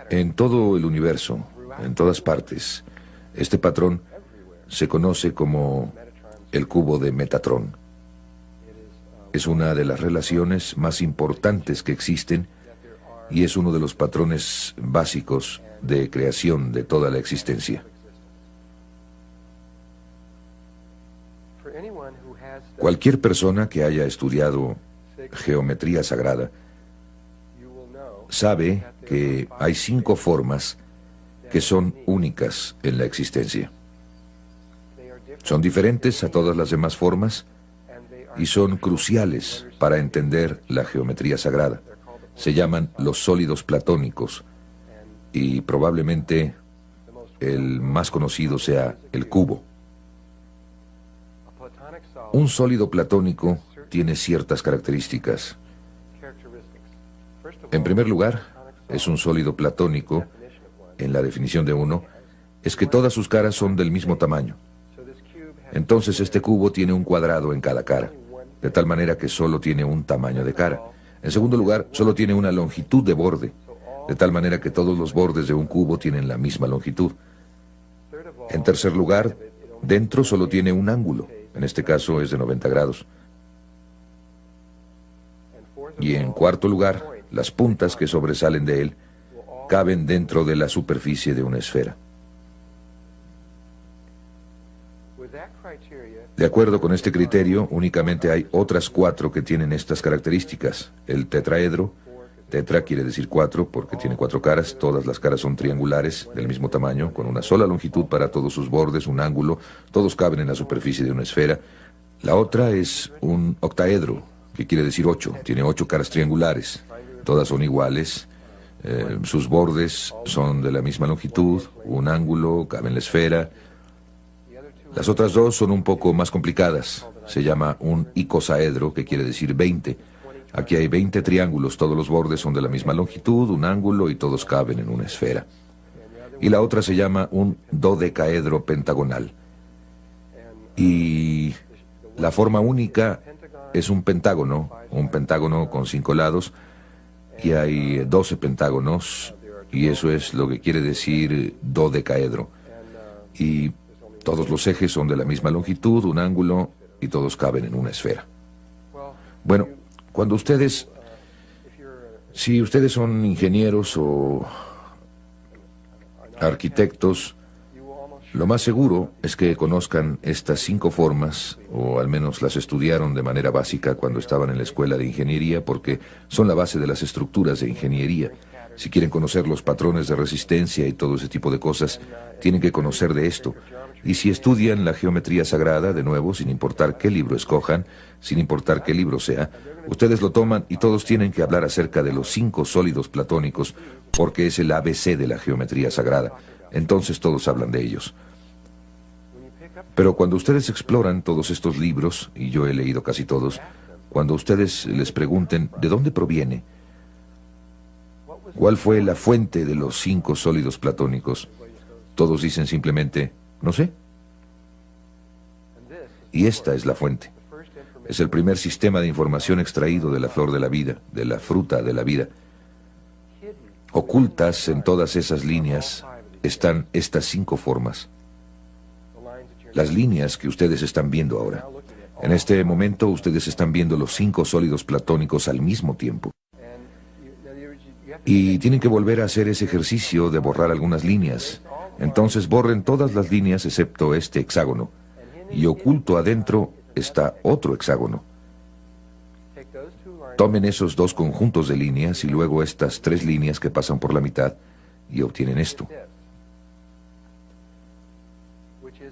En todo el universo, en todas partes, este patrón se conoce como el cubo de Metatron. Es una de las relaciones más importantes que existen y es uno de los patrones básicos de creación de toda la existencia. Cualquier persona que haya estudiado geometría sagrada sabe que hay 5 formas que son únicas en la existencia. Son diferentes a todas las demás formas y son cruciales para entender la geometría sagrada. Se llaman los sólidos platónicos y probablemente el más conocido sea el cubo. Un sólido platónico tiene ciertas características. En primer lugar, es un sólido platónico, en la definición de uno, es que todas sus caras son del mismo tamaño. Entonces este cubo tiene un cuadrado en cada cara, de tal manera que solo tiene un tamaño de cara. En segundo lugar, solo tiene una longitud de borde, de tal manera que todos los bordes de un cubo tienen la misma longitud. En tercer lugar, dentro solo tiene un ángulo, en este caso es de 90 grados. Y en cuarto lugar, las puntas que sobresalen de él caben dentro de la superficie de una esfera. De acuerdo con este criterio, únicamente hay otras 4 que tienen estas características. El tetraedro, tetra quiere decir 4 porque tiene 4 caras, todas las caras son triangulares del mismo tamaño, con una sola longitud para todos sus bordes, un ángulo, todos caben en la superficie de una esfera. La otra es un octaedro, que quiere decir 8, tiene 8 caras triangulares, todas son iguales, sus bordes son de la misma longitud, un ángulo, cabe en la esfera. Las otras 2 son un poco más complicadas. Se llama un icosaedro, que quiere decir 20. Aquí hay 20 triángulos, todos los bordes son de la misma longitud, un ángulo y todos caben en una esfera. Y la otra se llama un dodecaedro pentagonal. Y la forma única es un pentágono con 5 lados, y hay 12 pentágonos, y eso es lo que quiere decir dodecaedro. Y todos los ejes son de la misma longitud, un ángulo, y todos caben en una esfera. Bueno, si ustedes son ingenieros o arquitectos, lo más seguro es que conozcan estas 5 formas, o al menos las estudiaron de manera básica cuando estaban en la escuela de ingeniería, porque son la base de las estructuras de ingeniería. Si quieren conocer los patrones de resistencia y todo ese tipo de cosas, tienen que conocer de esto. Y si estudian la geometría sagrada, de nuevo, sin importar qué libro escojan, sin importar qué libro sea, ustedes lo toman y todos tienen que hablar acerca de los 5 sólidos platónicos, porque es el ABC de la geometría sagrada. Entonces todos hablan de ellos. Pero cuando ustedes exploran todos estos libros, y yo he leído casi todos, cuando ustedes les pregunten de dónde proviene, cuál fue la fuente de los 5 sólidos platónicos, todos dicen simplemente, no sé. Y esta es la fuente. Es el primer sistema de información extraído de la flor de la vida, de la fruta de la vida. Ocultas en todas esas líneas están estas 5 formas. Las líneas que ustedes están viendo ahora. En este momento ustedes están viendo los 5 sólidos platónicos al mismo tiempo. Y tienen que volver a hacer ese ejercicio de borrar algunas líneas. Entonces borren todas las líneas excepto este hexágono. Y oculto adentro está otro hexágono. Tomen esos 2 conjuntos de líneas y luego estas 3 líneas que pasan por la mitad y obtienen esto,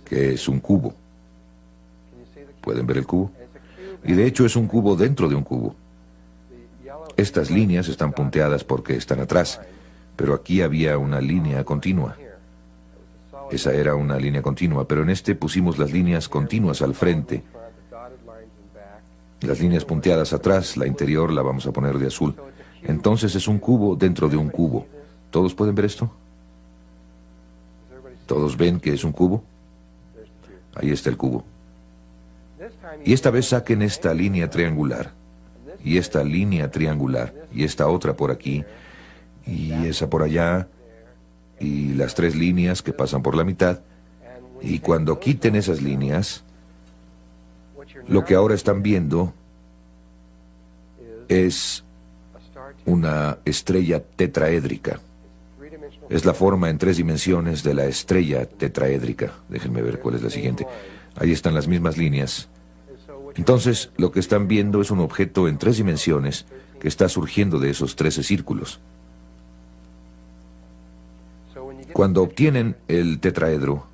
que es un cubo. ¿Pueden ver el cubo? Y de hecho es un cubo dentro de un cubo. Estas líneas están punteadas porque están atrás, pero aquí había una línea continua. Esa era una línea continua, pero en este pusimos las líneas continuas al frente. Las líneas punteadas atrás, la interior la vamos a poner de azul. Entonces es un cubo dentro de un cubo. ¿Todos pueden ver esto? ¿Todos ven que es un cubo? Ahí está el cubo. Y esta vez saquen esta línea triangular, y esta línea triangular, y esta otra por aquí, y esa por allá, y las 3 líneas que pasan por la mitad. Y cuando quiten esas líneas, lo que ahora están viendo es una estrella tetraédrica. Es la forma en 3 dimensiones de la estrella tetraédrica. Déjenme ver cuál es la siguiente. Ahí están las mismas líneas. Entonces, lo que están viendo es un objeto en 3 dimensiones que está surgiendo de esos 13 círculos. Cuando obtienen el tetraedro,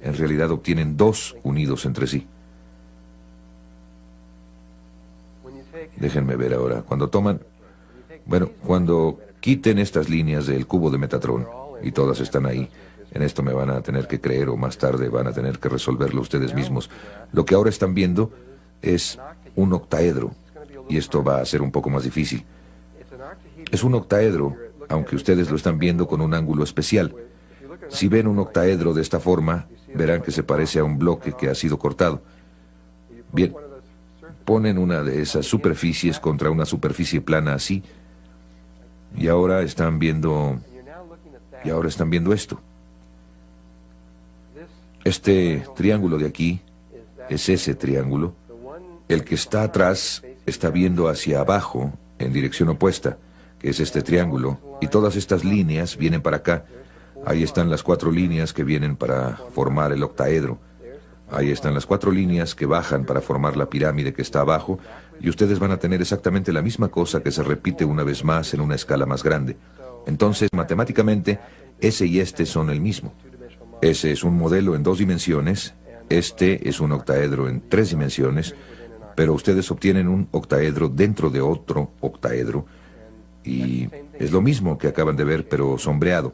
en realidad obtienen 2 unidos entre sí. Déjenme ver ahora. Cuando quiten estas líneas del cubo de Metatrón, y todas están ahí, en esto me van a tener que creer o más tarde van a tener que resolverlo ustedes mismos. Lo que ahora están viendo es un octaedro, y esto va a ser un poco más difícil. Es un octaedro, aunque ustedes lo están viendo con un ángulo especial. Si ven un octaedro de esta forma, verán que se parece a un bloque que ha sido cortado. Bien, ponen una de esas superficies contra una superficie plana así, y ahora están viendo esto. Este triángulo de aquí es ese triángulo. El que está atrás está viendo hacia abajo, en dirección opuesta, que es este triángulo, y todas estas líneas vienen para acá. Ahí están las 4 líneas que vienen para formar el octaedro. Ahí están las 4 líneas que bajan para formar la pirámide que está abajo, y ustedes van a tener exactamente la misma cosa que se repite una vez más en una escala más grande. Entonces, matemáticamente, ese y este son el mismo. Ese es un modelo en 2 dimensiones, este es un octaedro en 3 dimensiones, pero ustedes obtienen un octaedro dentro de otro octaedro, y es lo mismo que acaban de ver, pero sombreado,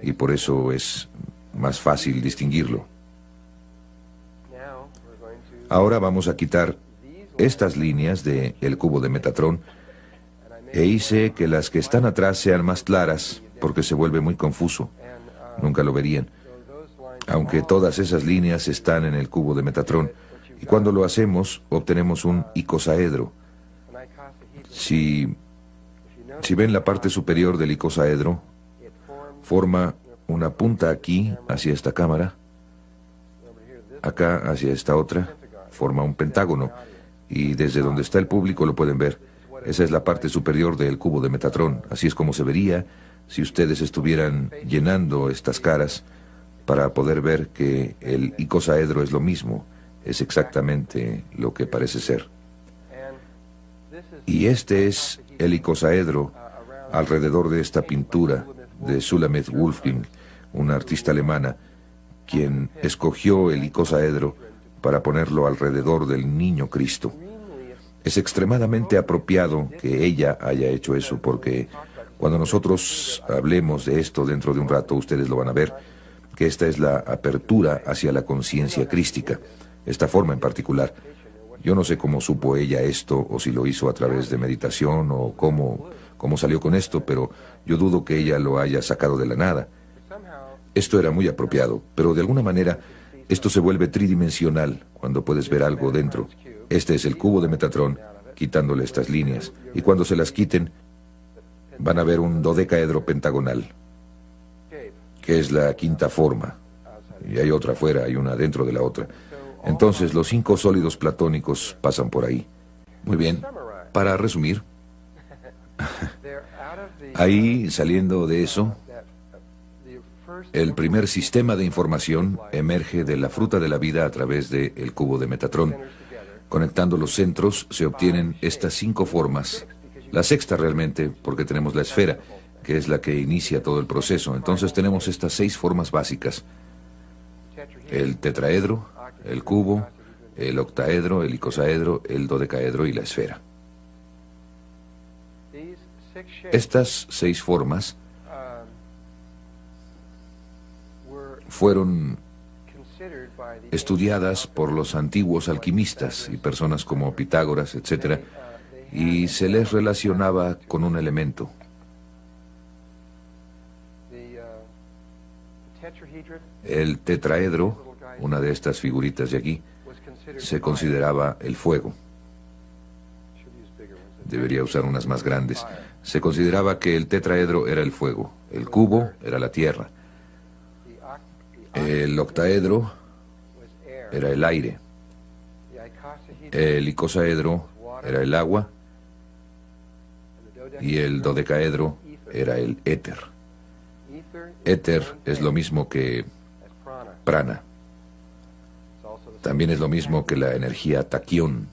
y por eso es más fácil distinguirlo. Ahora vamos a quitar estas líneas del cubo de Metatrón, e hice que las que están atrás sean más claras, porque se vuelve muy confuso. Nunca lo verían. Aunque todas esas líneas están en el cubo de Metatrón, y cuando lo hacemos, obtenemos un icosaedro. Si ven la parte superior del icosaedro, forma una punta aquí, hacia esta cámara, acá hacia esta otra, forma un pentágono, y desde donde está el público lo pueden ver. Esa es la parte superior del cubo de Metatrón. Así es como se vería si ustedes estuvieran llenando estas caras para poder ver que el icosaedro es lo mismo, es exactamente lo que parece ser. Y este es el icosaedro alrededor de esta pintura de Sulamith Wulfking, una artista alemana, quien escogió el icosaedro para ponerlo alrededor del niño Cristo. Es extremadamente apropiado que ella haya hecho eso, porque cuando nosotros hablemos de esto dentro de un rato, ustedes lo van a ver, que esta es la apertura hacia la conciencia crística, esta forma en particular. Yo no sé cómo supo ella esto, o si lo hizo a través de meditación, o cómo salió con esto, pero yo dudo que ella lo haya sacado de la nada. Esto era muy apropiado, pero de alguna manera esto se vuelve tridimensional cuando puedes ver algo dentro. Este es el cubo de Metatron, quitándole estas líneas, y cuando se las quiten, van a ver un dodecaedro pentagonal, que es la quinta forma, y hay otra afuera, hay una dentro de la otra. Entonces los 5 sólidos platónicos pasan por ahí. Muy bien, para resumir, ahí, saliendo de eso, el primer sistema de información emerge de la fruta de la vida a través del cubo de Metatron. Conectando los centros se obtienen estas 5 formas. La sexta realmente, porque tenemos la esfera, que es la que inicia todo el proceso. Entonces tenemos estas 6 formas básicas: el tetraedro, el cubo, el octaedro, el icosaedro, el dodecaedro y la esfera. Estas 6 formas fueron estudiadas por los antiguos alquimistas y personas como Pitágoras, etc., y se les relacionaba con un elemento. El tetraedro, una de estas figuritas de aquí, se consideraba el fuego. Debería usar unas más grandes. Se consideraba que el tetraedro era el fuego, el cubo era la tierra, el octaedro era el aire, el icosaedro era el agua y el dodecaedro era el éter. Éter es lo mismo que prana. También es lo mismo que la energía taquión.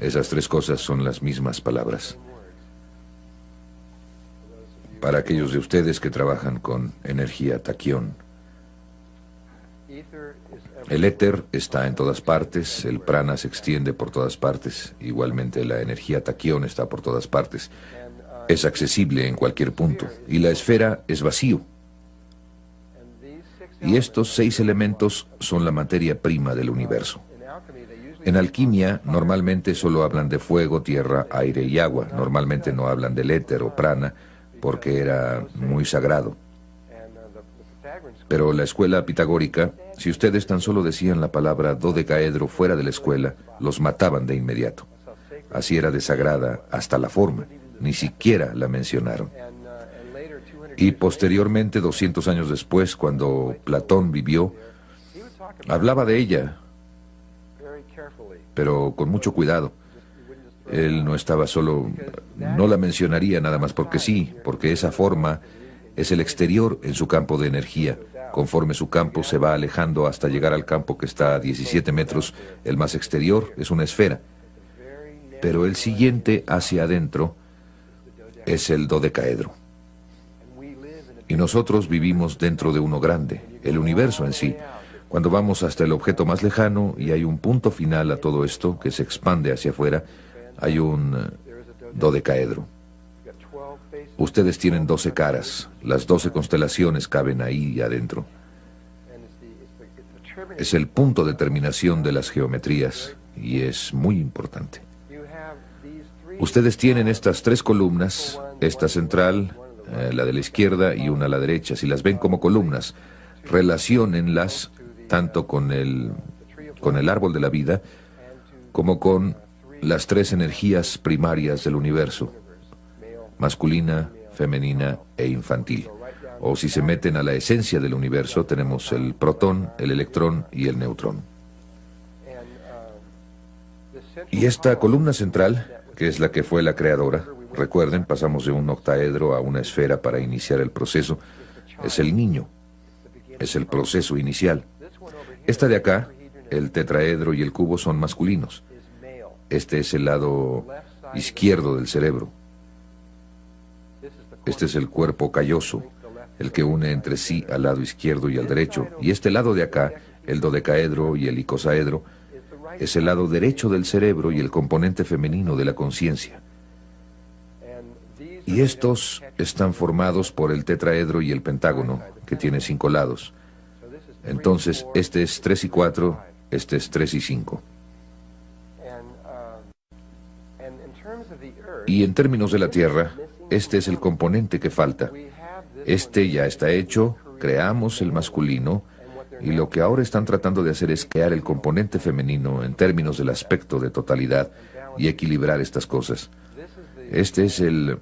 Esas 3 cosas son las mismas palabras. Para aquellos de ustedes que trabajan con energía taquión, el éter está en todas partes, el prana se extiende por todas partes, igualmente la energía taquión está por todas partes. Es accesible en cualquier punto, y la esfera es vacío. Y estos 6 elementos son la materia prima del universo. En alquimia, normalmente solo hablan de fuego, tierra, aire y agua. Normalmente no hablan del éter o prana, porque era muy sagrado. Pero la escuela pitagórica, si ustedes tan solo decían la palabra dodecaedro fuera de la escuela, los mataban de inmediato. Así era de sagrada hasta la forma. Ni siquiera la mencionaron. Y posteriormente, 200 años después, cuando Platón vivió, hablaba de ella, pero con mucho cuidado. Él no estaba solo, no la mencionaría nada más porque sí, porque esa forma es el exterior en su campo de energía. Conforme su campo se va alejando hasta llegar al campo que está a 17 metros, el más exterior es una esfera. Pero el siguiente hacia adentro es el dodecaedro. Y nosotros vivimos dentro de uno grande, el universo en sí. Cuando vamos hasta el objeto más lejano y hay un punto final a todo esto que se expande hacia afuera, hay un dodecaedro. Ustedes tienen 12 caras, las 12 constelaciones caben ahí adentro. Es el punto de terminación de las geometrías y es muy importante. Ustedes tienen estas 3 columnas, esta central, la de la izquierda y una a la derecha. Si las ven como columnas, relaciónenlas tanto con el árbol de la vida como con las 3 energías primarias del universo: masculina, femenina e infantil. O si se meten a la esencia del universo, tenemos el protón, el electrón y el neutrón. Y esta columna central, que es la que fue la creadora, recuerden, pasamos de un octaedro a una esfera para iniciar el proceso, es el niño, es el proceso inicial. Esta de acá, el tetraedro y el cubo, son masculinos. Este es el lado izquierdo del cerebro. Este es el cuerpo calloso, el que une entre sí al lado izquierdo y al derecho. Y este lado de acá, el dodecaedro y el icosaedro, es el lado derecho del cerebro y el componente femenino de la conciencia. Y estos están formados por el tetraedro y el pentágono, que tiene 5 lados. Entonces, este es 3 y 4, este es 3 y 5. Y en términos de la Tierra, este es el componente que falta. Este ya está hecho, creamos el masculino, y lo que ahora están tratando de hacer es crear el componente femenino en términos del aspecto de totalidad y equilibrar estas cosas. Este es el...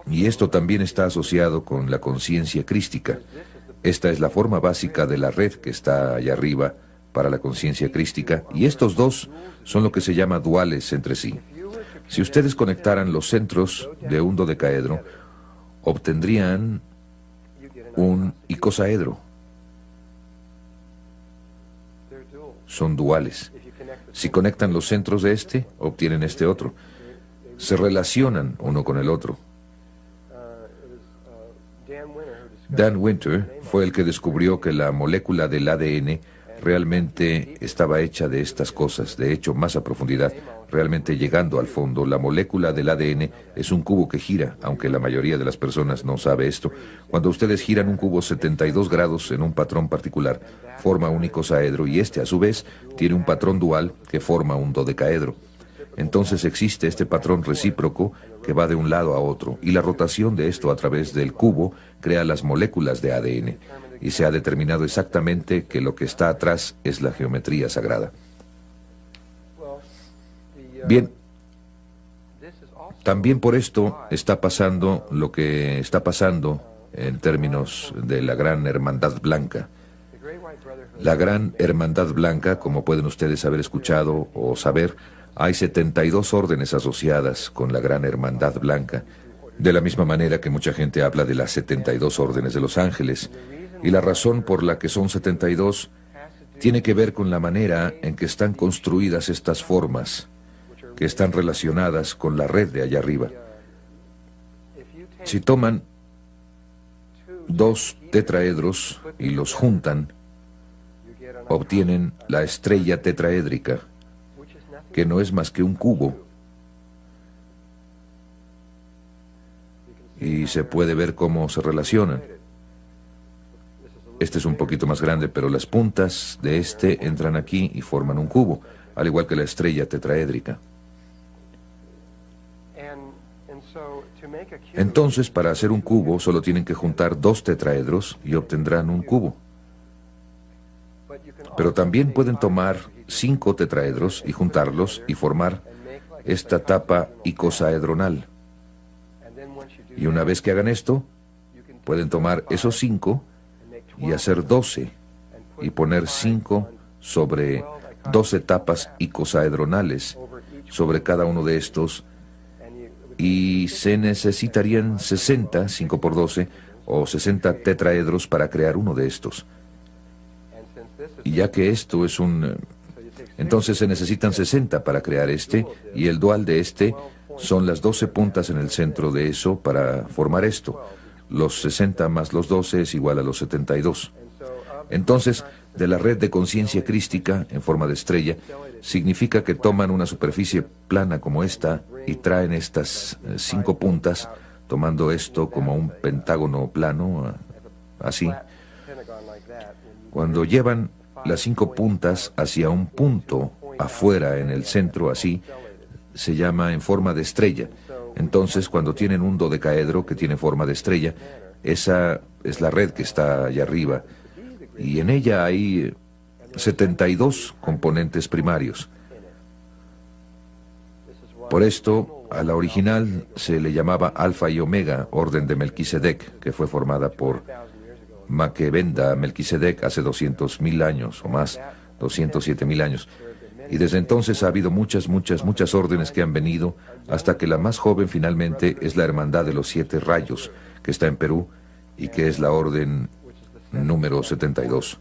Y esto también está asociado con la conciencia crística. Esta es la forma básica de la red que está allá arriba para la conciencia crística, y estos dos son lo que se llama duales entre sí. Si ustedes conectaran los centros de un dodecaedro, obtendrían un icosaedro. Son duales. Si conectan los centros de este, obtienen este otro. Se relacionan uno con el otro. Dan Winter fue el que descubrió que la molécula del ADN realmente estaba hecha de estas cosas, de hecho, más a profundidad. Realmente llegando al fondo, la molécula del ADN es un cubo que gira, aunque la mayoría de las personas no sabe esto. Cuando ustedes giran un cubo 72 grados en un patrón particular, forma un icosaedro, y este a su vez tiene un patrón dual que forma un dodecaedro. Entonces existe este patrón recíproco que va de un lado a otro, y la rotación de esto a través del cubo crea las moléculas de ADN, y se ha determinado exactamente que lo que está atrás es la geometría sagrada. Bien, también por esto está pasando lo que está pasando en términos de la Gran Hermandad Blanca. La Gran Hermandad Blanca, como pueden ustedes haber escuchado o saber, hay 72 órdenes asociadas con la Gran Hermandad Blanca, de la misma manera que mucha gente habla de las 72 órdenes de los ángeles. Y la razón por la que son 72 tiene que ver con la manera en que están construidas estas formas, que están relacionadas con la red de allá arriba. Si toman 2 tetraedros y los juntan, obtienen la estrella tetraédrica, que no es más que un cubo. Y se puede ver cómo se relacionan. Este es un poquito más grande, pero las puntas de este entran aquí y forman un cubo, al igual que la estrella tetraédrica. Entonces, para hacer un cubo, solo tienen que juntar 2 tetraedros y obtendrán un cubo. Pero también pueden tomar 5 tetraedros y juntarlos y formar esta tapa icosaedronal. Y una vez que hagan esto, pueden tomar esos 5 y hacer 12 y poner 5 sobre 12 tapas icosaedronales sobre cada uno de estos, y se necesitarían 60, 5 por 12, o 60 tetraedros para crear uno de estos. Y ya que esto es entonces se necesitan 60 para crear este, y el dual de este son las 12 puntas en el centro de eso para formar esto. Los 60 más los 12 es igual a los 72. Entonces, de la red de conciencia crística en forma de estrella, significa que toman una superficie plana como esta y traen estas 5 puntas, tomando esto como un pentágono plano, así. Cuando llevan las 5 puntas hacia un punto afuera en el centro, así, se llama en forma de estrella. Entonces, cuando tienen un dodecaedro que tiene forma de estrella, esa es la red que está allá arriba, y en ella hay 72 componentes primarios. Por esto, a la original se le llamaba Alfa y Omega, orden de Melquisedec, que fue formada por Maquebenda Melquisedec hace 200.000 años o más, 207.000 años. Y desde entonces ha habido muchas órdenes que han venido, hasta que la más joven finalmente es la Hermandad de los 7 Rayos, que está en Perú, y que es la orden número 72.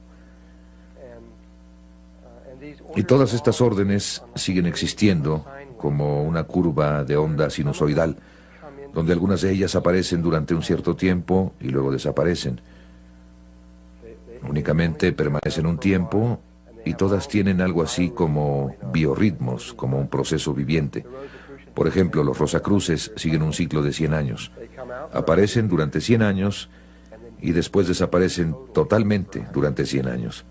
Y todas estas órdenes siguen existiendo como una curva de onda sinusoidal. donde algunas de ellas aparecen durante un cierto tiempo y luego desaparecen. Únicamente permanecen un tiempo y todas tienen algo así como biorritmos, como un proceso viviente. Por ejemplo, los Rosacruces siguen un ciclo de 100 años. Aparecen durante 100 años y después desaparecen totalmente durante 100 años.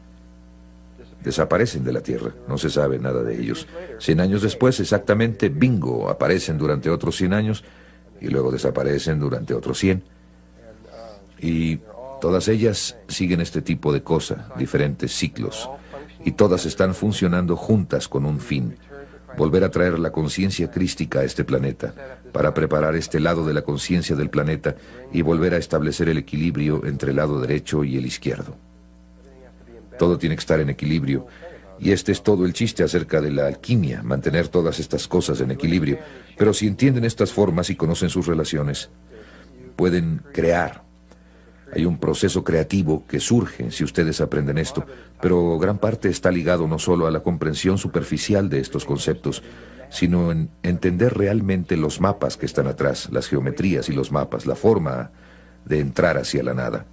Desaparecen de la Tierra, no se sabe nada de ellos. 100 años después, exactamente, bingo, aparecen durante otros 100 años y luego desaparecen durante otros 100. Y todas ellas siguen este tipo de cosa, diferentes ciclos. Y todas están funcionando juntas con un fin: volver a traer la conciencia crística a este planeta, para preparar este lado de la conciencia del planeta y volver a establecer el equilibrio entre el lado derecho y el izquierdo. Todo tiene que estar en equilibrio, y este es todo el chiste acerca de la alquimia, mantener todas estas cosas en equilibrio. Pero si entienden estas formas y conocen sus relaciones, pueden crear. Hay un proceso creativo que surge si ustedes aprenden esto, pero gran parte está ligado no solo a la comprensión superficial de estos conceptos, sino en entender realmente los mapas que están atrás, las geometrías y los mapas, la forma de entrar hacia la nada.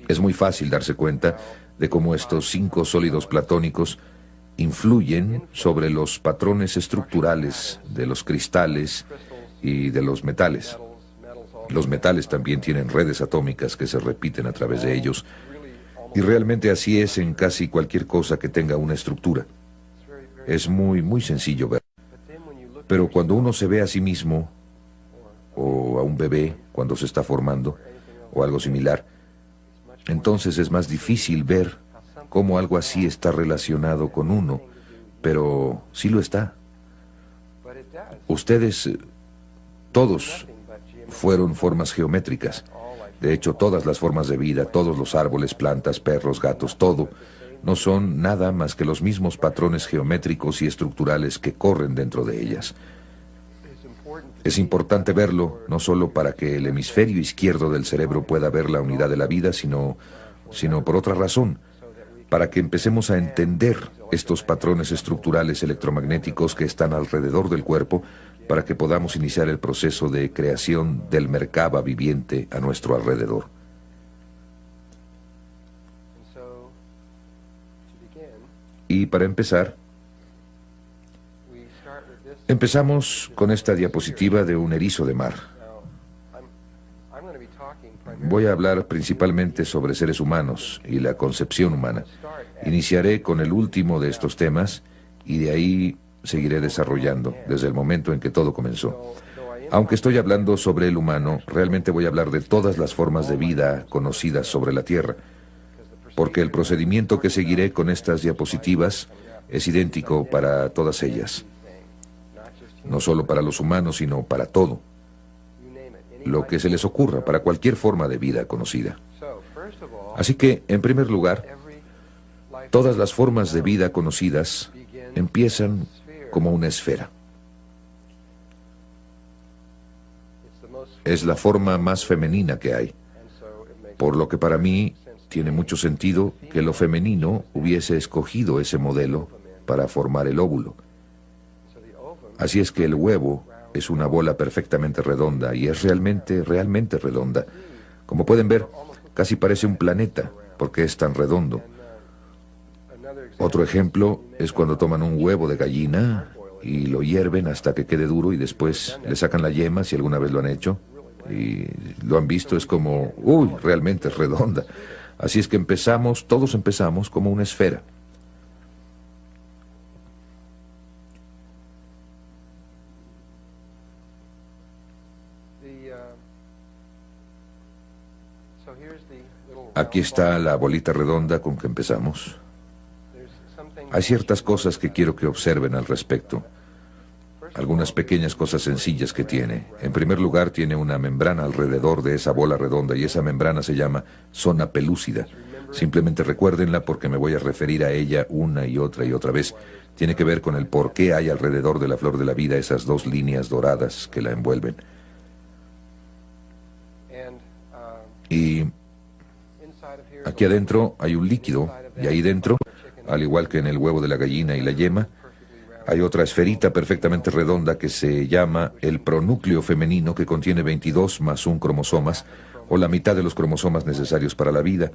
Es muy fácil darse cuenta de cómo estos 5 sólidos platónicos influyen sobre los patrones estructurales de los cristales y de los metales. Los metales también tienen redes atómicas que se repiten a través de ellos, y realmente así es en casi cualquier cosa que tenga una estructura. Es muy sencillo ver. Pero cuando uno se ve a sí mismo, o a un bebé cuando se está formando, o algo similar, entonces es más difícil ver cómo algo así está relacionado con uno, pero sí lo está. Ustedes, todos, fueron formas geométricas. De hecho, todas las formas de vida, todos los árboles, plantas, perros, gatos, todo, no son nada más que los mismos patrones geométricos y estructurales que corren dentro de ellas. Es importante verlo, no solo para que el hemisferio izquierdo del cerebro pueda ver la unidad de la vida, sino por otra razón, para que empecemos a entender estos patrones estructurales electromagnéticos que están alrededor del cuerpo, para que podamos iniciar el proceso de creación del Merkaba viviente a nuestro alrededor. Y para empezar, empezamos con esta diapositiva de un erizo de mar. Voy a hablar principalmente sobre seres humanos y la concepción humana. Iniciaré con el último de estos temas y de ahí seguiré desarrollando desde el momento en que todo comenzó. Aunque estoy hablando sobre el humano, realmente voy a hablar de todas las formas de vida conocidas sobre la Tierra, porque el procedimiento que seguiré con estas diapositivas es idéntico para todas ellas. No solo para los humanos, sino para todo. Lo que se les ocurra, para cualquier forma de vida conocida. Así que, en primer lugar, todas las formas de vida conocidas empiezan como una esfera. Es la forma más femenina que hay, por lo que para mí tiene mucho sentido que lo femenino hubiese escogido ese modelo para formar el óvulo. Así es que el huevo es una bola perfectamente redonda y es realmente redonda. Como pueden ver, casi parece un planeta porque es tan redondo. Otro ejemplo es cuando toman un huevo de gallina y lo hierven hasta que quede duro y después le sacan la yema, si alguna vez lo han hecho, y lo han visto, es como, uy, realmente es redonda. Así es que todos empezamos como una esfera. Aquí está la bolita redonda con que empezamos. Hay ciertas cosas que quiero que observen al respecto. Algunas pequeñas cosas sencillas que tiene. En primer lugar, tiene una membrana alrededor de esa bola redonda y esa membrana se llama zona pelúcida. Simplemente recuérdenla porque me voy a referir a ella una y otra vez. Tiene que ver con el por qué hay alrededor de la flor de la vida esas 2 líneas doradas que la envuelven. Y aquí adentro hay un líquido, y ahí dentro, al igual que en el huevo de la gallina y la yema, Hay otra esferita perfectamente redonda que se llama el pronúcleo femenino, que contiene 22 más un cromosomas, o la mitad de los cromosomas necesarios para la vida,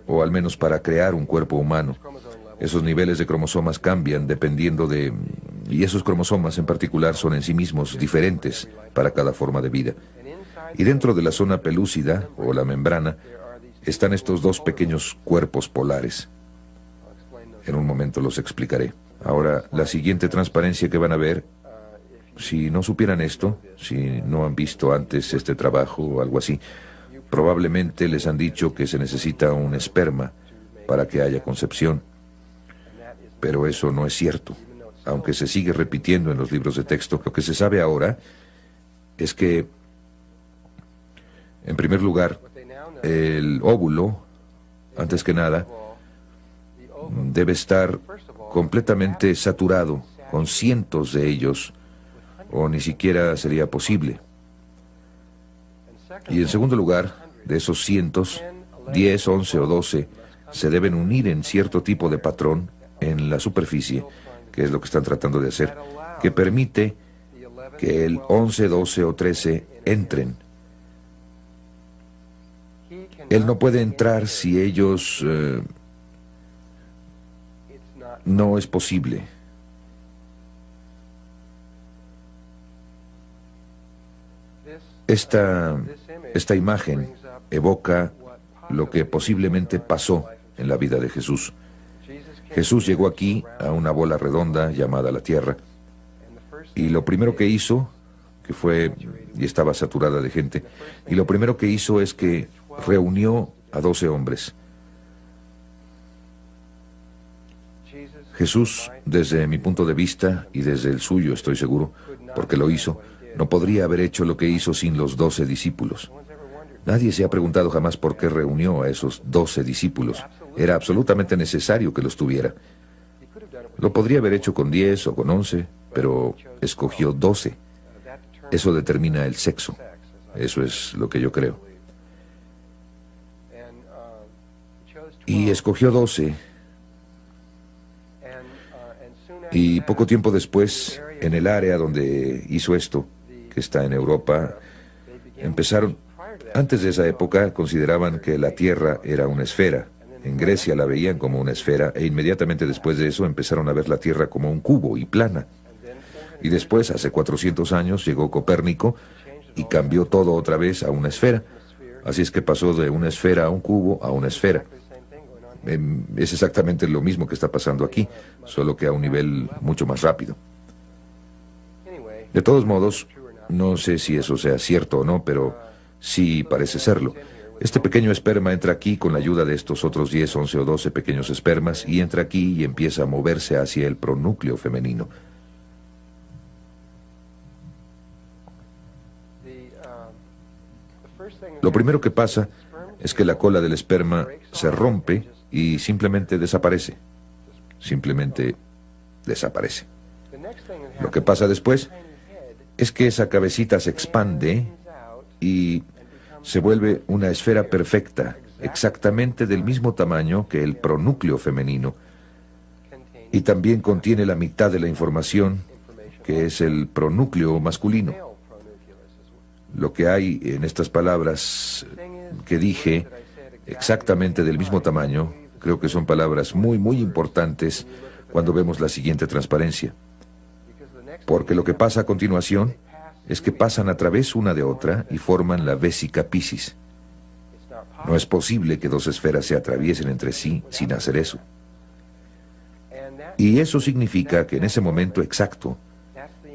o al menos para crear un cuerpo humano. Esos niveles de cromosomas cambian dependiendo de... y esos cromosomas en particular son en sí mismos diferentes para cada forma de vida. Y dentro de la zona pelúcida, o la membrana, están estos dos pequeños cuerpos polares. En un momento los explicaré. Ahora, la siguiente transparencia que van a ver, si no supieran esto, si no han visto antes este trabajo o algo así, probablemente les han dicho que se necesita un esperma para que haya concepción. Pero eso no es cierto. Aunque se sigue repitiendo en los libros de texto, lo que se sabe ahora es que, en primer lugar, el óvulo, antes que nada, debe estar completamente saturado con cientos de ellos, o ni siquiera sería posible. Y en segundo lugar, de esos cientos, 10, 11 o 12 se deben unir en cierto tipo de patrón en la superficie, que es lo que están tratando de hacer, que permite que el 11, 12 o 13 entren. Él no puede entrar si ellos... no es posible. Esta imagen evoca lo que posiblemente pasó en la vida de Jesús. Jesús llegó aquí a una bola redonda llamada la Tierra, y lo primero que hizo, que fue, y estaba saturada de gente, y lo primero que hizo es que reunió a 12 hombres. Jesús, desde mi punto de vista, y desde el suyo estoy seguro, porque lo hizo, no podría haber hecho lo que hizo sin los 12 discípulos. Nadie se ha preguntado jamás por qué reunió a esos 12 discípulos. Era absolutamente necesario que los tuviera. Lo podría haber hecho con 10 o con 11, pero escogió 12. Eso determina el sexo. Eso es lo que yo creo. Y escogió 12. Y poco tiempo después, en el área donde hizo esto, que está en Europa, empezaron... Antes de esa época consideraban que la Tierra era una esfera. En Grecia la veían como una esfera, e inmediatamente después de eso empezaron a ver la Tierra como un cubo y plana. Y después, hace 400 años, llegó Copérnico y cambió todo otra vez a una esfera. Así es que pasó de una esfera a un cubo a una esfera. Es exactamente lo mismo que está pasando aquí, solo que a un nivel mucho más rápido. De todos modos, no sé si eso sea cierto o no, pero sí parece serlo. Este pequeño esperma entra aquí con la ayuda de estos otros 10, 11 o 12 pequeños espermas, y entra aquí y empieza a moverse hacia el pronúcleo femenino. Lo primero que pasa es que la cola del esperma se rompe y simplemente desaparece. Simplemente desaparece. Lo que pasa después es que esa cabecita se expande y se vuelve una esfera perfecta, exactamente del mismo tamaño que el pronúcleo femenino, y también contiene la mitad de la información, que es el pronúcleo masculino. Lo que hay en estas palabras que dije, exactamente del mismo tamaño, creo que son palabras muy, muy importantes cuando vemos la siguiente transparencia. Porque lo que pasa a continuación es que pasan a través una de otra y forman la vésica Piscis. No es posible que dos esferas se atraviesen entre sí sin hacer eso. Y eso significa que en ese momento exacto,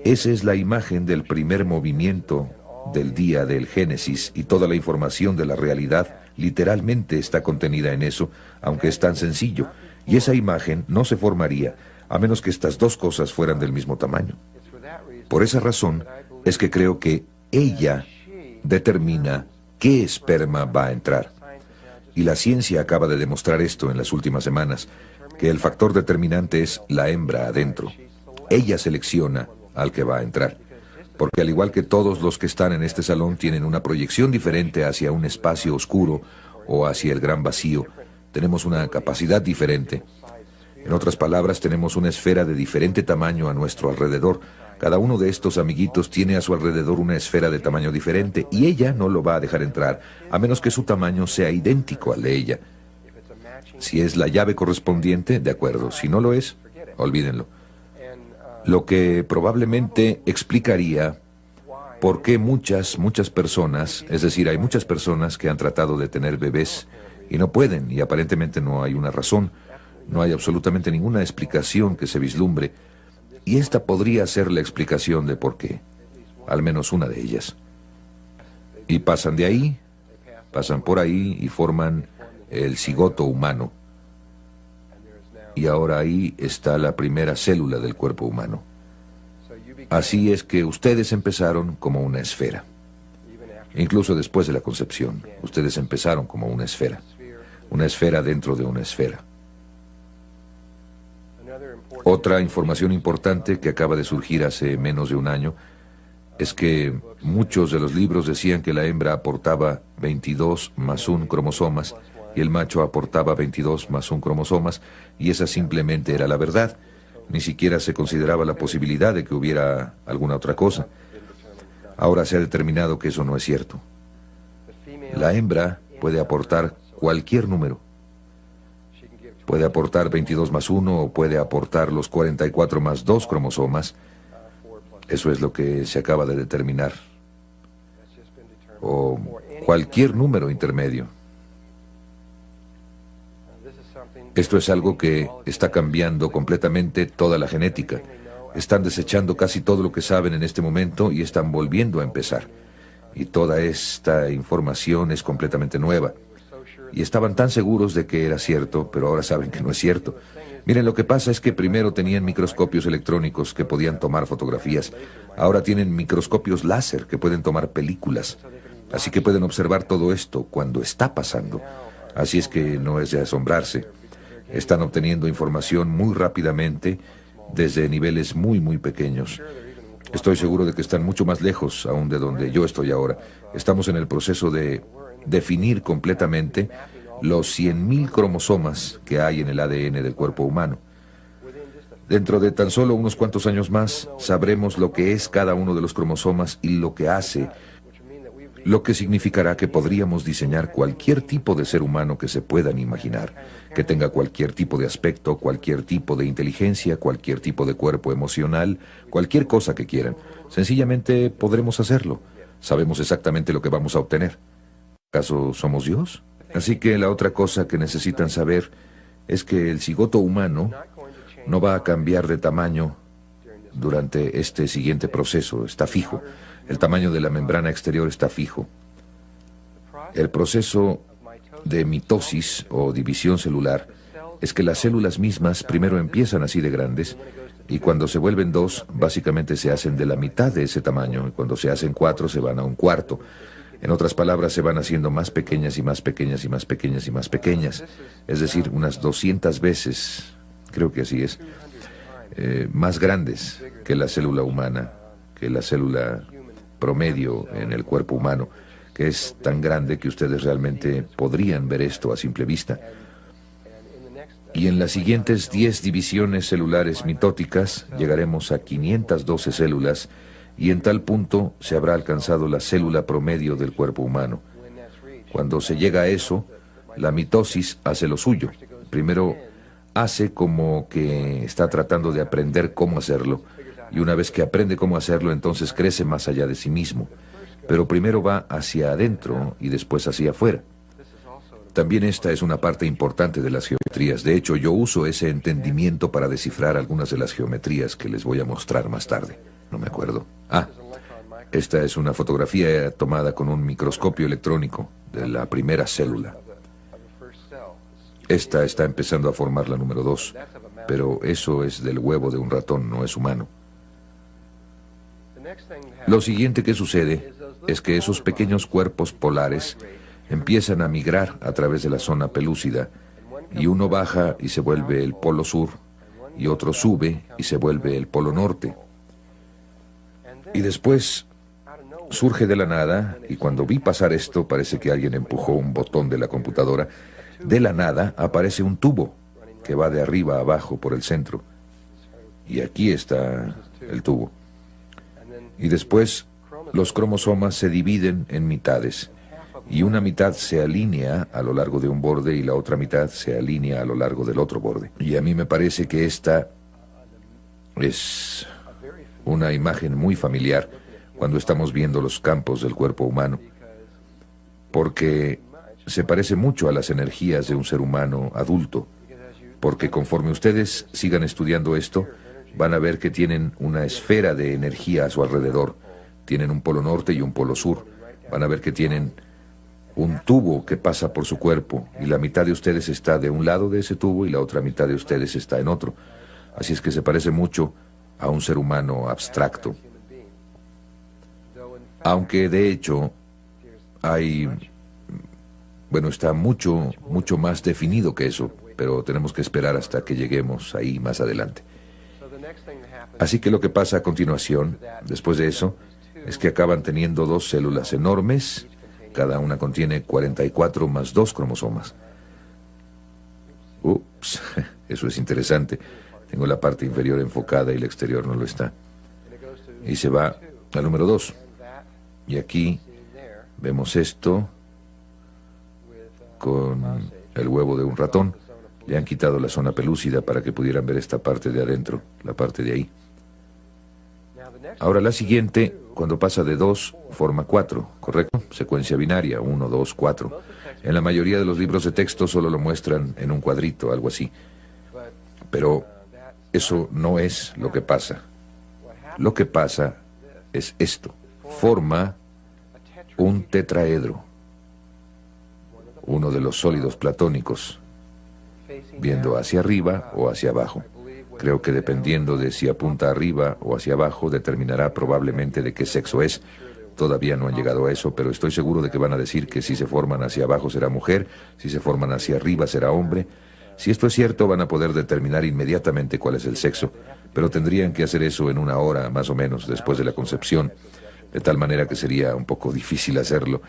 esa es la imagen del primer movimiento del día del Génesis, y toda la información de la realidad literalmente está contenida en eso, aunque es tan sencillo. Y esa imagen no se formaría a menos que estas dos cosas fueran del mismo tamaño. Por esa razón es que creo que ella determina qué esperma va a entrar. Y la ciencia acaba de demostrar esto en las últimas semanas, que el factor determinante es la hembra adentro. Ella selecciona al que va a entrar. Porque al igual que todos los que están en este salón tienen una proyección diferente hacia un espacio oscuro o hacia el gran vacío, tenemos una capacidad diferente. En otras palabras, tenemos una esfera de diferente tamaño a nuestro alrededor. Cada uno de estos amiguitos tiene a su alrededor una esfera de tamaño diferente y ella no lo va a dejar entrar, a menos que su tamaño sea idéntico al de ella. Si es la llave correspondiente, de acuerdo. Si no lo es, olvídenlo. Lo que probablemente explicaría por qué muchas personas, es decir, hay muchas personas que han tratado de tener bebés y no pueden, y aparentemente no hay una razón, no hay absolutamente ninguna explicación que se vislumbre, y esta podría ser la explicación de por qué, al menos una de ellas. Y pasan de ahí, pasan por ahí y forman el cigoto humano. Y ahora ahí está la primera célula del cuerpo humano. Así es que ustedes empezaron como una esfera. Incluso después de la concepción, ustedes empezaron como una esfera dentro de una esfera. Otra información importante que acaba de surgir hace menos de un año es que muchos de los libros decían que la hembra aportaba 22 más 1 cromosomas y el macho aportaba 22 más 1 cromosomas, y esa simplemente era la verdad. Ni siquiera se consideraba la posibilidad de que hubiera alguna otra cosa. Ahora se ha determinado que eso no es cierto. La hembra puede aportar cualquier número. Puede aportar 22 más 1 o puede aportar los 44 más 2 cromosomas. Eso es lo que se acaba de determinar. O cualquier número intermedio. Esto es algo que está cambiando completamente toda la genética. Están desechando casi todo lo que saben en este momento y están volviendo a empezar. Y toda esta información es completamente nueva. Y estaban tan seguros de que era cierto, pero ahora saben que no es cierto. Miren, lo que pasa es que primero tenían microscopios electrónicos que podían tomar fotografías. Ahora tienen microscopios láser que pueden tomar películas. Así que pueden observar todo esto cuando está pasando. Así es que no es de asombrarse. Están obteniendo información muy rápidamente desde niveles muy pequeños. Estoy seguro de que están mucho más lejos aún de donde yo estoy ahora. Estamos en el proceso de definir completamente los 100.000 cromosomas que hay en el ADN del cuerpo humano. Dentro de tan solo unos cuantos años más, sabremos lo que es cada uno de los cromosomas y lo que hace, lo que significará que podríamos diseñar cualquier tipo de ser humano que se puedan imaginar, que tenga cualquier tipo de aspecto, cualquier tipo de inteligencia, cualquier tipo de cuerpo emocional, cualquier cosa que quieran. Sencillamente podremos hacerlo. Sabemos exactamente lo que vamos a obtener. ¿Acaso somos Dios? Así que la otra cosa que necesitan saber es que el cigoto humano no va a cambiar de tamaño durante este siguiente proceso. Está fijo. El tamaño de la membrana exterior está fijo. El proceso de mitosis o división celular es que las células mismas primero empiezan así de grandes y cuando se vuelven 2, básicamente se hacen de la mitad de ese tamaño, y cuando se hacen 4 se van a un cuarto. En otras palabras, se van haciendo más pequeñas y más pequeñas y más pequeñas y más pequeñas. Es decir, unas 200 veces, creo que así es, más grandes que la célula humana, que la célula promedio en el cuerpo humano, que es tan grande que ustedes realmente podrían ver esto a simple vista. Y en las siguientes 10 divisiones celulares mitóticas llegaremos a 512 células, y en tal punto se habrá alcanzado la célula promedio del cuerpo humano. Cuando se llega a eso, la mitosis hace lo suyo. Primero hace como que está tratando de aprender cómo hacerlo, y una vez que aprende cómo hacerlo, entonces crece más allá de sí mismo. Pero primero va hacia adentro y después hacia afuera. También esta es una parte importante de las geometrías. De hecho, yo uso ese entendimiento para descifrar algunas de las geometrías que les voy a mostrar más tarde. No me acuerdo. Esta es una fotografía tomada con un microscopio electrónico de la primera célula. Esta está empezando a formar la número 2, pero eso es del huevo de un ratón, no es humano. Lo siguiente que sucede es que esos pequeños cuerpos polares empiezan a migrar a través de la zona pelúcida, y uno baja y se vuelve el polo sur, y otro sube y se vuelve el polo norte. Y después surge de la nada, y cuando vi pasar esto, parece que alguien empujó un botón de la computadora. De la nada aparece un tubo que va de arriba a abajo por el centro. Y aquí está el tubo. Y después los cromosomas se dividen en mitades. Y una mitad se alinea a lo largo de un borde y la otra mitad se alinea a lo largo del otro borde. Y a mí me parece que esta es una imagen muy familiar cuando estamos viendo los campos del cuerpo humano, porque se parece mucho a las energías de un ser humano adulto, porque conforme ustedes sigan estudiando esto, van a ver que tienen una esfera de energía a su alrededor. Tienen un polo norte y un polo sur. Van a ver que tienen un tubo que pasa por su cuerpo y la mitad de ustedes está de un lado de ese tubo y la otra mitad de ustedes está en otro. Así es que se parece mucho a un ser humano abstracto. Aunque de hecho está mucho más definido que eso, pero tenemos que esperar hasta que lleguemos ahí más adelante. Así que lo que pasa a continuación, después de eso, es que acaban teniendo dos células enormes. Cada una contiene 44 más 2 cromosomas. Ups, eso es interesante. Tengo la parte inferior enfocada y la exterior no lo está. Y se va al número 2. Y aquí vemos esto con el huevo de un ratón. Le han quitado la zona pelúcida para que pudieran ver esta parte de adentro, la parte de ahí. Ahora la siguiente, cuando pasa de 2, forma 4, ¿correcto? Secuencia binaria, 1, 2, 4. En la mayoría de los libros de texto solo lo muestran en un cuadrito, algo así. Pero eso no es lo que pasa. Lo que pasa es esto. Forma un tetraedro, uno de los sólidos platónicos, viendo hacia arriba o hacia abajo. Creo que dependiendo de si apunta arriba o hacia abajo, determinará probablemente de qué sexo es. Todavía no han llegado a eso, pero estoy seguro de que van a decir que si se forman hacia abajo será mujer, si se forman hacia arriba será hombre. Si esto es cierto, van a poder determinar inmediatamente cuál es el sexo, pero tendrían que hacer eso en 1 hora, más o menos, después de la concepción, de tal manera que sería un poco difícil hacerlo.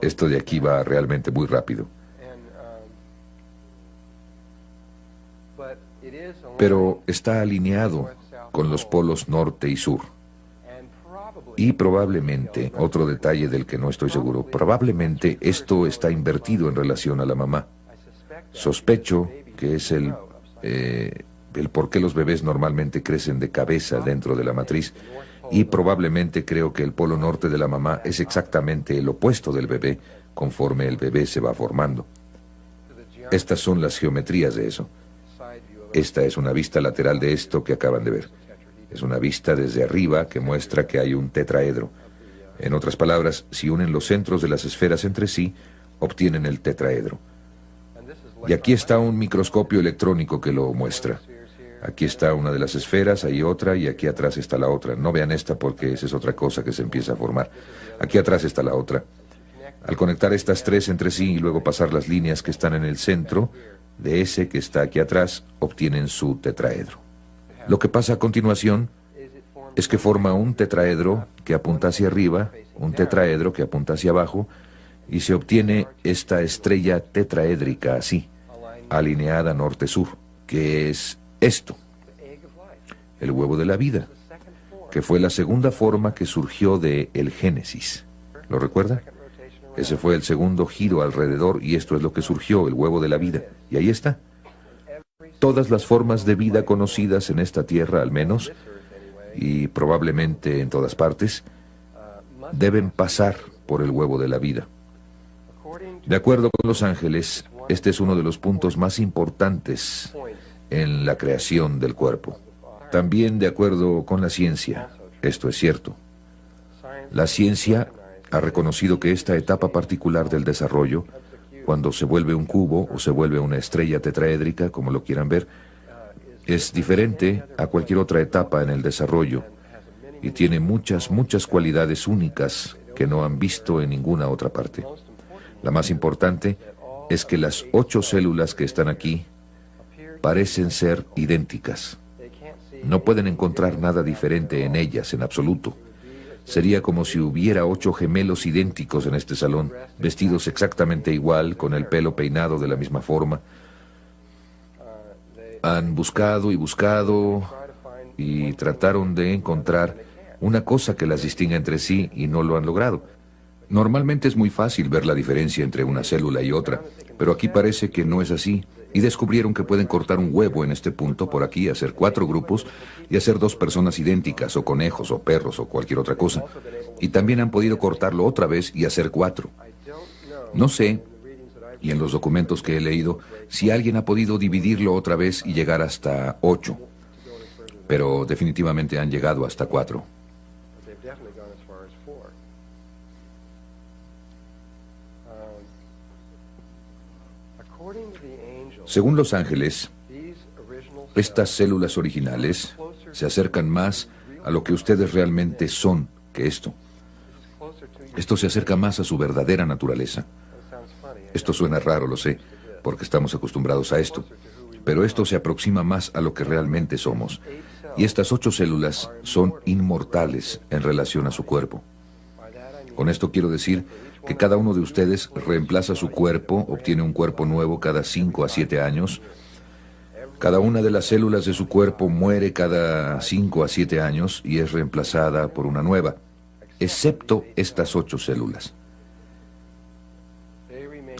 Esto de aquí va realmente muy rápido. Pero está alineado con los polos norte y sur. Y probablemente, otro detalle del que no estoy seguro, probablemente esto está invertido en relación a la mamá. Sospecho que es el por qué los bebés normalmente crecen de cabeza dentro de la matriz, y probablemente creo que el polo norte de la mamá es exactamente el opuesto del bebé conforme el bebé se va formando. Estas son las geometrías de eso. Esta es una vista lateral de esto que acaban de ver. Es una vista desde arriba que muestra que hay un tetraedro. En otras palabras, si unen los centros de las esferas entre sí, obtienen el tetraedro. Y aquí está un microscopio electrónico que lo muestra. Aquí está una de las esferas, hay otra, y aquí atrás está la otra. No vean esta porque esa es otra cosa que se empieza a formar. Aquí atrás está la otra. Al conectar estas tres entre sí y luego pasar las líneas que están en el centro de ese que está aquí atrás, obtienen su tetraedro. Lo que pasa a continuación es que forma un tetraedro que apunta hacia arriba, un tetraedro que apunta hacia abajo, y se obtiene esta estrella tetraédrica así, alineada norte-sur, que es esto, el huevo de la vida, que fue la segunda forma que surgió de el Génesis. ¿Lo recuerda? Ese fue el segundo giro alrededor y esto es lo que surgió, el huevo de la vida. Y ahí está. Todas las formas de vida conocidas en esta tierra, al menos, y probablemente en todas partes, deben pasar por el huevo de la vida. De acuerdo con los ángeles, este es uno de los puntos más importantes en la creación del cuerpo. También de acuerdo con la ciencia, esto es cierto. La ciencia ha reconocido que esta etapa particular del desarrollo, cuando se vuelve un cubo o se vuelve una estrella tetraédrica, como lo quieran ver, es diferente a cualquier otra etapa en el desarrollo y tiene muchas cualidades únicas que no han visto en ninguna otra parte. La más importante es que las 8 células que están aquí parecen ser idénticas. No pueden encontrar nada diferente en ellas en absoluto. Sería como si hubiera 8 gemelos idénticos en este salón, vestidos exactamente igual, con el pelo peinado de la misma forma. Han buscado y buscado y trataron de encontrar una cosa que las distinga entre sí y no lo han logrado. Normalmente es muy fácil ver la diferencia entre una célula y otra, pero aquí parece que no es así. Y descubrieron que pueden cortar un huevo en este punto, por aquí, hacer 4 grupos y hacer 2 personas idénticas, o conejos, o perros, o cualquier otra cosa. Y también han podido cortarlo otra vez y hacer 4. No sé, y en los documentos que he leído, si alguien ha podido dividirlo otra vez y llegar hasta 8. Pero definitivamente han llegado hasta 4. Según los ángeles, estas células originales se acercan más a lo que ustedes realmente son que esto. Esto se acerca más a su verdadera naturaleza. Esto suena raro, lo sé, porque estamos acostumbrados a esto. Pero esto se aproxima más a lo que realmente somos. Y estas 8 células son inmortales en relación a su cuerpo. Con esto quiero decir que cada uno de ustedes reemplaza su cuerpo, obtiene un cuerpo nuevo cada 5 a 7 años. Cada una de las células de su cuerpo muere cada 5 a 7 años y es reemplazada por una nueva, excepto estas 8 células.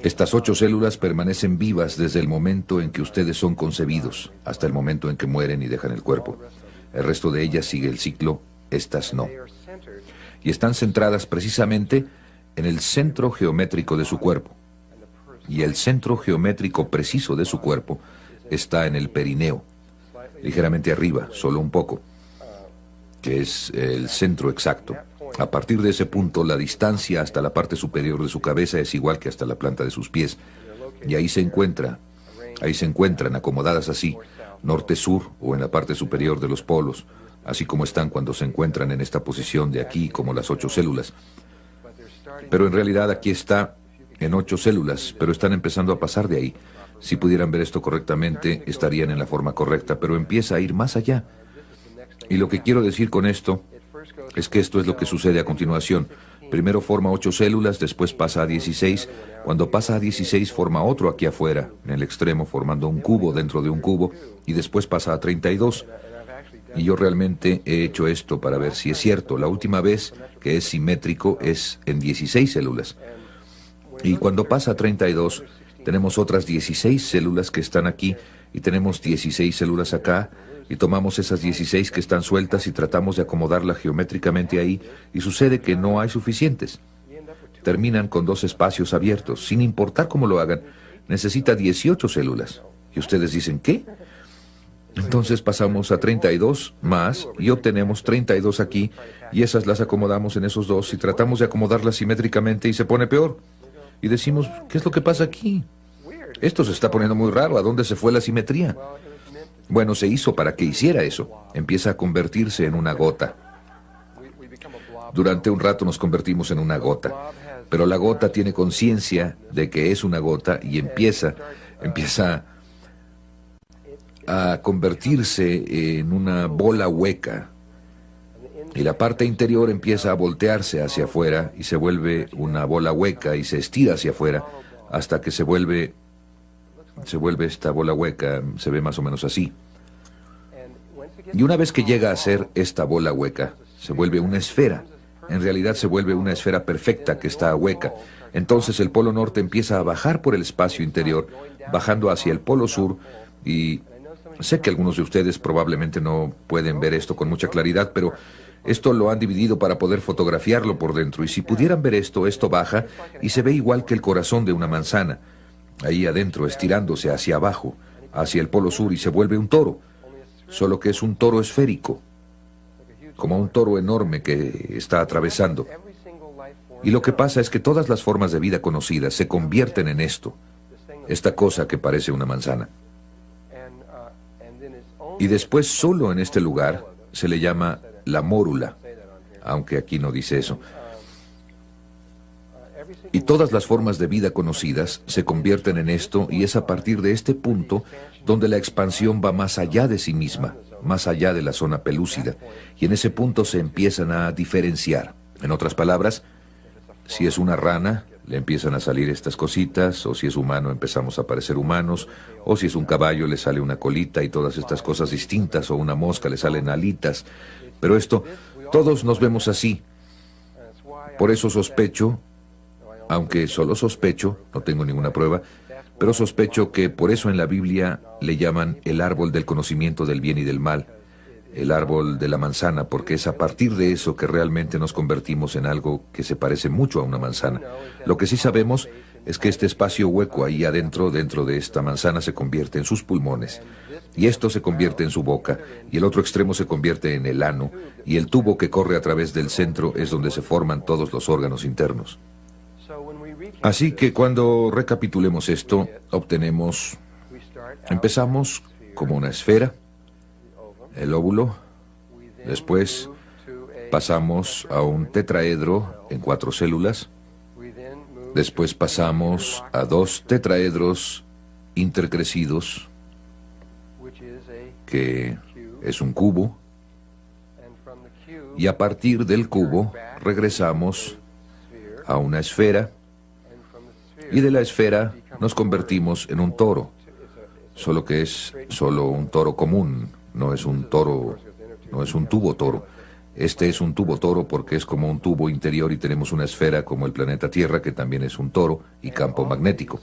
Estas 8 células permanecen vivas desde el momento en que ustedes son concebidos hasta el momento en que mueren y dejan el cuerpo. El resto de ellas sigue el ciclo, estas no. Y están centradas precisamente en el centro geométrico de su cuerpo. Y el centro geométrico preciso de su cuerpo está en el perineo, ligeramente arriba, solo un poco, que es el centro exacto. A partir de ese punto, la distancia hasta la parte superior de su cabeza es igual que hasta la planta de sus pies. Y ahí se encuentran acomodadas así, norte-sur o en la parte superior de los polos, así como están cuando se encuentran en esta posición de aquí, como las 8 células. Pero en realidad aquí está en 8 células, pero están empezando a pasar de ahí. Si pudieran ver esto correctamente, estarían en la forma correcta, pero empieza a ir más allá. Y lo que quiero decir con esto es que esto es lo que sucede a continuación. Primero forma 8 células, después pasa a 16. Cuando pasa a 16 forma otro aquí afuera, en el extremo, formando un cubo dentro de un cubo, y después pasa a 32. Y yo realmente he hecho esto para ver si es cierto. La última vez que es simétrico es en 16 células. Y cuando pasa a 32, tenemos otras 16 células que están aquí, y tenemos 16 células acá, y tomamos esas 16 que están sueltas y tratamos de acomodarlas geométricamente ahí, y sucede que no hay suficientes. Terminan con 2 espacios abiertos. Sin importar cómo lo hagan, necesita 18 células. Y ustedes dicen, ¿qué? Entonces pasamos a 32 más y obtenemos 32 aquí, y esas las acomodamos en esos 2 y tratamos de acomodarlas simétricamente y se pone peor. Y decimos, ¿qué es lo que pasa aquí? Esto se está poniendo muy raro. ¿A dónde se fue la simetría? Bueno, se hizo para que hiciera eso. Empieza a convertirse en una gota. Durante un rato nos convertimos en una gota, pero la gota tiene conciencia de que es una gota y empieza a convertirse en una bola hueca. Y la parte interior empieza a voltearse hacia afuera y se vuelve una bola hueca y se estira hacia afuera hasta que se vuelve esta bola hueca, se ve más o menos así. Y una vez que llega a ser esta bola hueca, se vuelve una esfera. En realidad se vuelve una esfera perfecta que está hueca. Entonces el polo norte empieza a bajar por el espacio interior, bajando hacia el polo sur, y sé que algunos de ustedes probablemente no pueden ver esto con mucha claridad, pero esto lo han dividido para poder fotografiarlo por dentro. Y si pudieran ver esto baja y se ve igual que el corazón de una manzana, ahí adentro, estirándose hacia abajo, hacia el polo sur, y se vuelve un toro, solo que es un toro esférico, como un toro enorme que está atravesando. Y lo que pasa es que todas las formas de vida conocidas se convierten en esto, esta cosa que parece una manzana. Y después, solo en este lugar, se le llama la mórula, aunque aquí no dice eso. Y todas las formas de vida conocidas se convierten en esto, y es a partir de este punto donde la expansión va más allá de sí misma, más allá de la zona pelúcida, y en ese punto se empiezan a diferenciar. En otras palabras, si es una rana, le empiezan a salir estas cositas, o si es humano empezamos a parecer humanos, o si es un caballo le sale una colita y todas estas cosas distintas, o una mosca le salen alitas. Pero esto, todos nos vemos así. Por eso sospecho, aunque solo sospecho, no tengo ninguna prueba, pero sospecho que por eso en la Biblia le llaman el árbol del conocimiento del bien y del mal, el árbol de la manzana, porque es a partir de eso que realmente nos convertimos en algo que se parece mucho a una manzana. Lo que sí sabemos es que este espacio hueco ahí adentro, dentro de esta manzana, se convierte en sus pulmones, y esto se convierte en su boca, y el otro extremo se convierte en el ano, y el tubo que corre a través del centro es donde se forman todos los órganos internos. Así que cuando recapitulemos esto, empezamos como una esfera, el óvulo, después pasamos a un tetraedro en 4 células, después pasamos a 2 tetraedros intercrecidos, que es un cubo, y a partir del cubo regresamos a una esfera, y de la esfera nos convertimos en un toro, solo que es solo un toro común, no es un toro, no es un tubo toro. Este es un tubo toro porque es como un tubo interior y tenemos una esfera como el planeta Tierra, que también es un toro y campo magnético.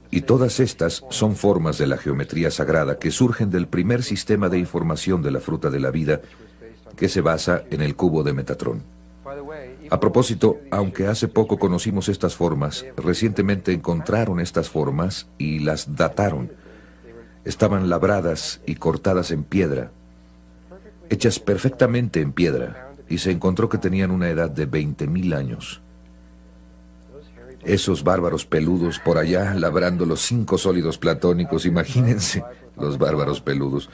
Y todas estas son formas de la geometría sagrada que surgen del primer sistema de información de la fruta de la vida, que se basa en el cubo de Metatrón. A propósito, aunque hace poco conocimos estas formas, recientemente encontraron estas formas y las dataron. Estaban labradas y cortadas en piedra, hechas perfectamente en piedra, y se encontró que tenían una edad de 20.000 años. Esos bárbaros peludos por allá labrando los 5 sólidos platónicos, imagínense, los bárbaros peludos.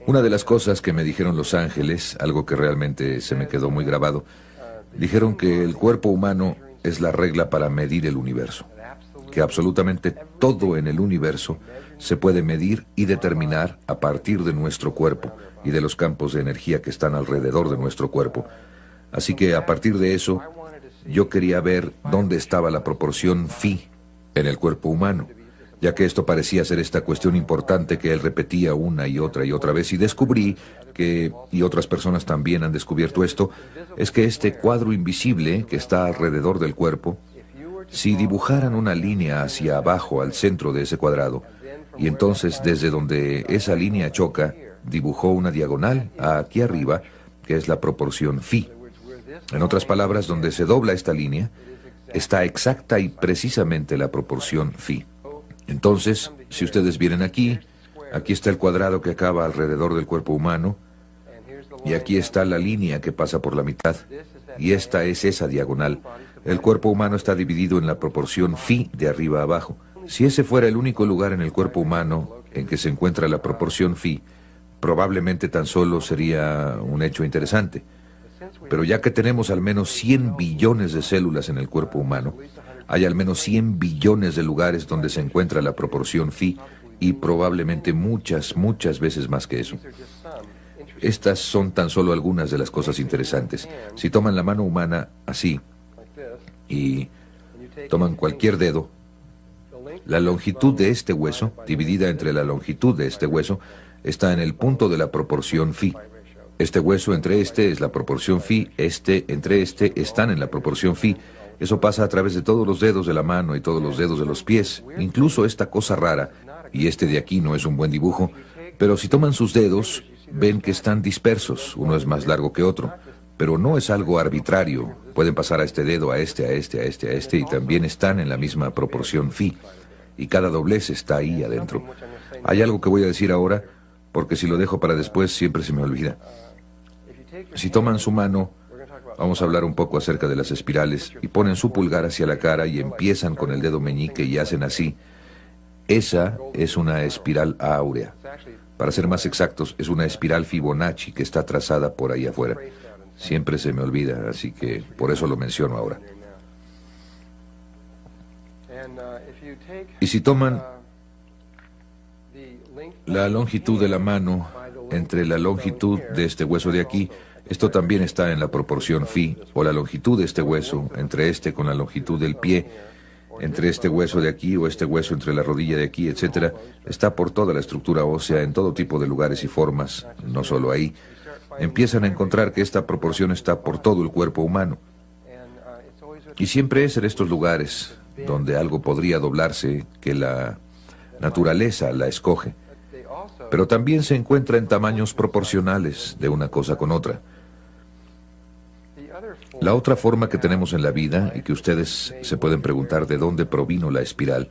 Una de las cosas que me dijeron los ángeles, algo que realmente se me quedó muy grabado, dijeron que el cuerpo humano es la regla para medir el universo, que absolutamente todo en el universo se puede medir y determinar a partir de nuestro cuerpo y de los campos de energía que están alrededor de nuestro cuerpo. Así que a partir de eso, yo quería ver dónde estaba la proporción phi en el cuerpo humano, ya que esto parecía ser esta cuestión importante que él repetía una y otra vez, y descubrí que, y otras personas también han descubierto esto, es que este cuadro invisible que está alrededor del cuerpo, si dibujaran una línea hacia abajo al centro de ese cuadrado, y entonces desde donde esa línea choca, dibujó una diagonal aquí arriba, que es la proporción phi. En otras palabras, donde se dobla esta línea, está exacta y precisamente la proporción phi. Entonces, si ustedes vienen aquí está el cuadrado que acaba alrededor del cuerpo humano, y aquí está la línea que pasa por la mitad, y esta es esa diagonal. El cuerpo humano está dividido en la proporción phi de arriba a abajo. Si ese fuera el único lugar en el cuerpo humano en que se encuentra la proporción phi, probablemente tan solo sería un hecho interesante. Pero ya que tenemos al menos 100 billones de células en el cuerpo humano, hay al menos 100 billones de lugares donde se encuentra la proporción phi, y probablemente muchas veces más que eso. Estas son tan solo algunas de las cosas interesantes. Si toman la mano humana así, y toman cualquier dedo, la longitud de este hueso, dividida entre la longitud de este hueso, está en el punto de la proporción phi. Este hueso entre este es la proporción phi, este entre este están en la proporción phi. Eso pasa a través de todos los dedos de la mano y todos los dedos de los pies, incluso esta cosa rara, y este de aquí no es un buen dibujo, pero si toman sus dedos, ven que están dispersos, uno es más largo que otro, pero no es algo arbitrario. Pueden pasar a este dedo, a este, y también están en la misma proporción phi, y cada doblez está ahí adentro. Hay algo que voy a decir ahora, porque si lo dejo para después siempre se me olvida. Si toman su mano, vamos a hablar un poco acerca de las espirales, y ponen su pulgar hacia la cara y empiezan con el dedo meñique y hacen así. Esa es una espiral áurea. Para ser más exactos, es una espiral Fibonacci que está trazada por ahí afuera. Siempre se me olvida, así que por eso lo menciono ahora. Y si toman la longitud de la mano entre la longitud de este hueso de aquí Esto también está en la proporción phi, o la longitud de este hueso, entre este con la longitud del pie, entre este hueso de aquí o este hueso entre la rodilla de aquí, etcétera, está por toda la estructura ósea, en todo tipo de lugares y formas, no solo ahí. Empiezan a encontrar que esta proporción está por todo el cuerpo humano. Y siempre es en estos lugares donde algo podría doblarse que la naturaleza la escoge. Pero también se encuentra en tamaños proporcionales de una cosa con otra. La otra forma que tenemos en la vida, y que ustedes se pueden preguntar de dónde provino la espiral,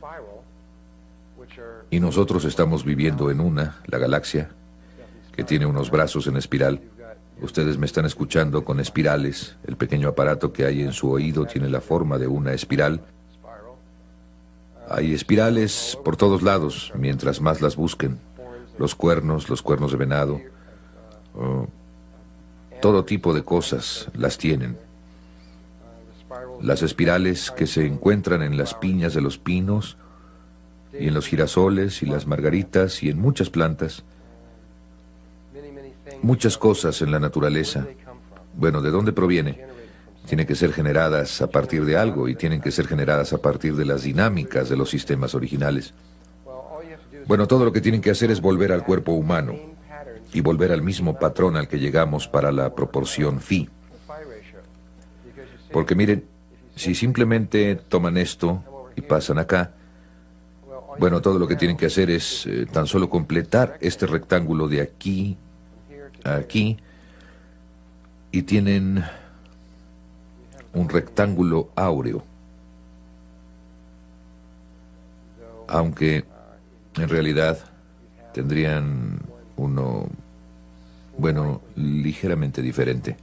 y nosotros estamos viviendo en una, la galaxia, que tiene unos brazos en espiral. Ustedes me están escuchando con espirales. El pequeño aparato que hay en su oído tiene la forma de una espiral. Hay espirales por todos lados, mientras más las busquen. Los cuernos de venado, todo tipo de cosas las tienen. Las espirales que se encuentran en las piñas de los pinos, y en los girasoles, y las margaritas, y en muchas plantas. Muchas cosas en la naturaleza. Bueno, ¿de dónde proviene? Tienen que ser generadas a partir de algo, y tienen que ser generadas a partir de las dinámicas de los sistemas originales. Bueno, todo lo que tienen que hacer es volver al cuerpo humano, y volver al mismo patrón al que llegamos para la proporción phi. Porque miren, si simplemente toman esto y pasan acá, bueno, todo lo que tienen que hacer es tan solo completar este rectángulo de aquí a aquí, y tienen un rectángulo áureo. Aunque en realidad tendrían uno, bueno, ligeramente diferente.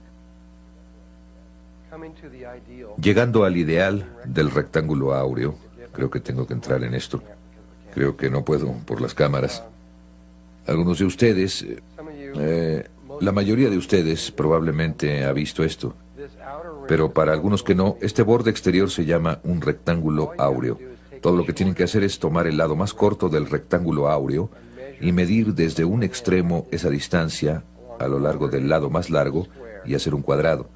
Llegando al ideal del rectángulo áureo, creo que tengo que entrar en esto. Creo que no puedo por las cámaras. Algunos de ustedes, la mayoría de ustedes probablemente ha visto esto. Pero para algunos que no, este borde exterior se llama un rectángulo áureo. Todo lo que tienen que hacer es tomar el lado más corto del rectángulo áureo y medir desde un extremo esa distancia a lo largo del lado más largo y hacer un cuadrado.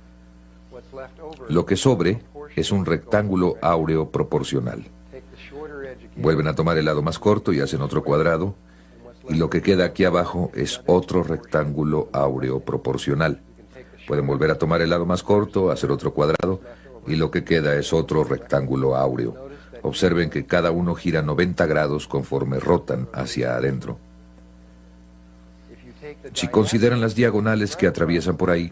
Lo que sobre es un rectángulo áureo proporcional. Vuelven a tomar el lado más corto y hacen otro cuadrado, y lo que queda aquí abajo es otro rectángulo áureo proporcional. Pueden volver a tomar el lado más corto, hacer otro cuadrado, y lo que queda es otro rectángulo áureo. Observen que cada uno gira 90 grados conforme rotan hacia adentro. Si consideran las diagonales que atraviesan por ahí,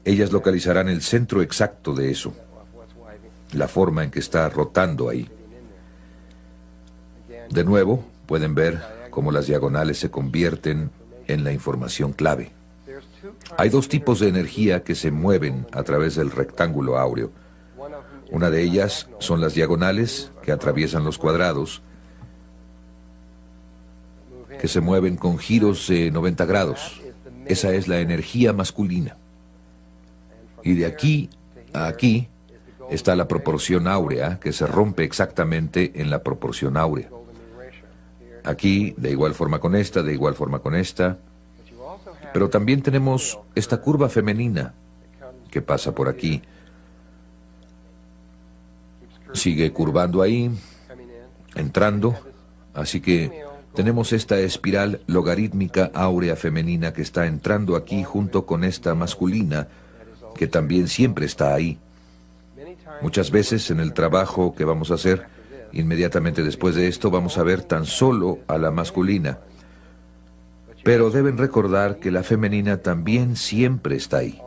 ellas localizarán el centro exacto de eso, la forma en que está rotando ahí. De nuevo, pueden ver cómo las diagonales se convierten en la información clave. Hay dos tipos de energía que se mueven a través del rectángulo áureo. Una de ellas son las diagonales que atraviesan los cuadrados, que se mueven con giros de 90 grados. Esa es la energía masculina. Y de aquí a aquí está la proporción áurea, que se rompe exactamente en la proporción áurea. Aquí, de igual forma con esta, de igual forma con esta. Pero también tenemos esta curva femenina que pasa por aquí. Sigue curvando ahí, entrando. Así que tenemos esta espiral logarítmica áurea femenina que está entrando aquí junto con esta masculina, que también siempre está ahí. Muchas veces en el trabajo que vamos a hacer, inmediatamente después de esto vamos a ver tan solo a la masculina. Pero deben recordar que la femenina también siempre está ahí.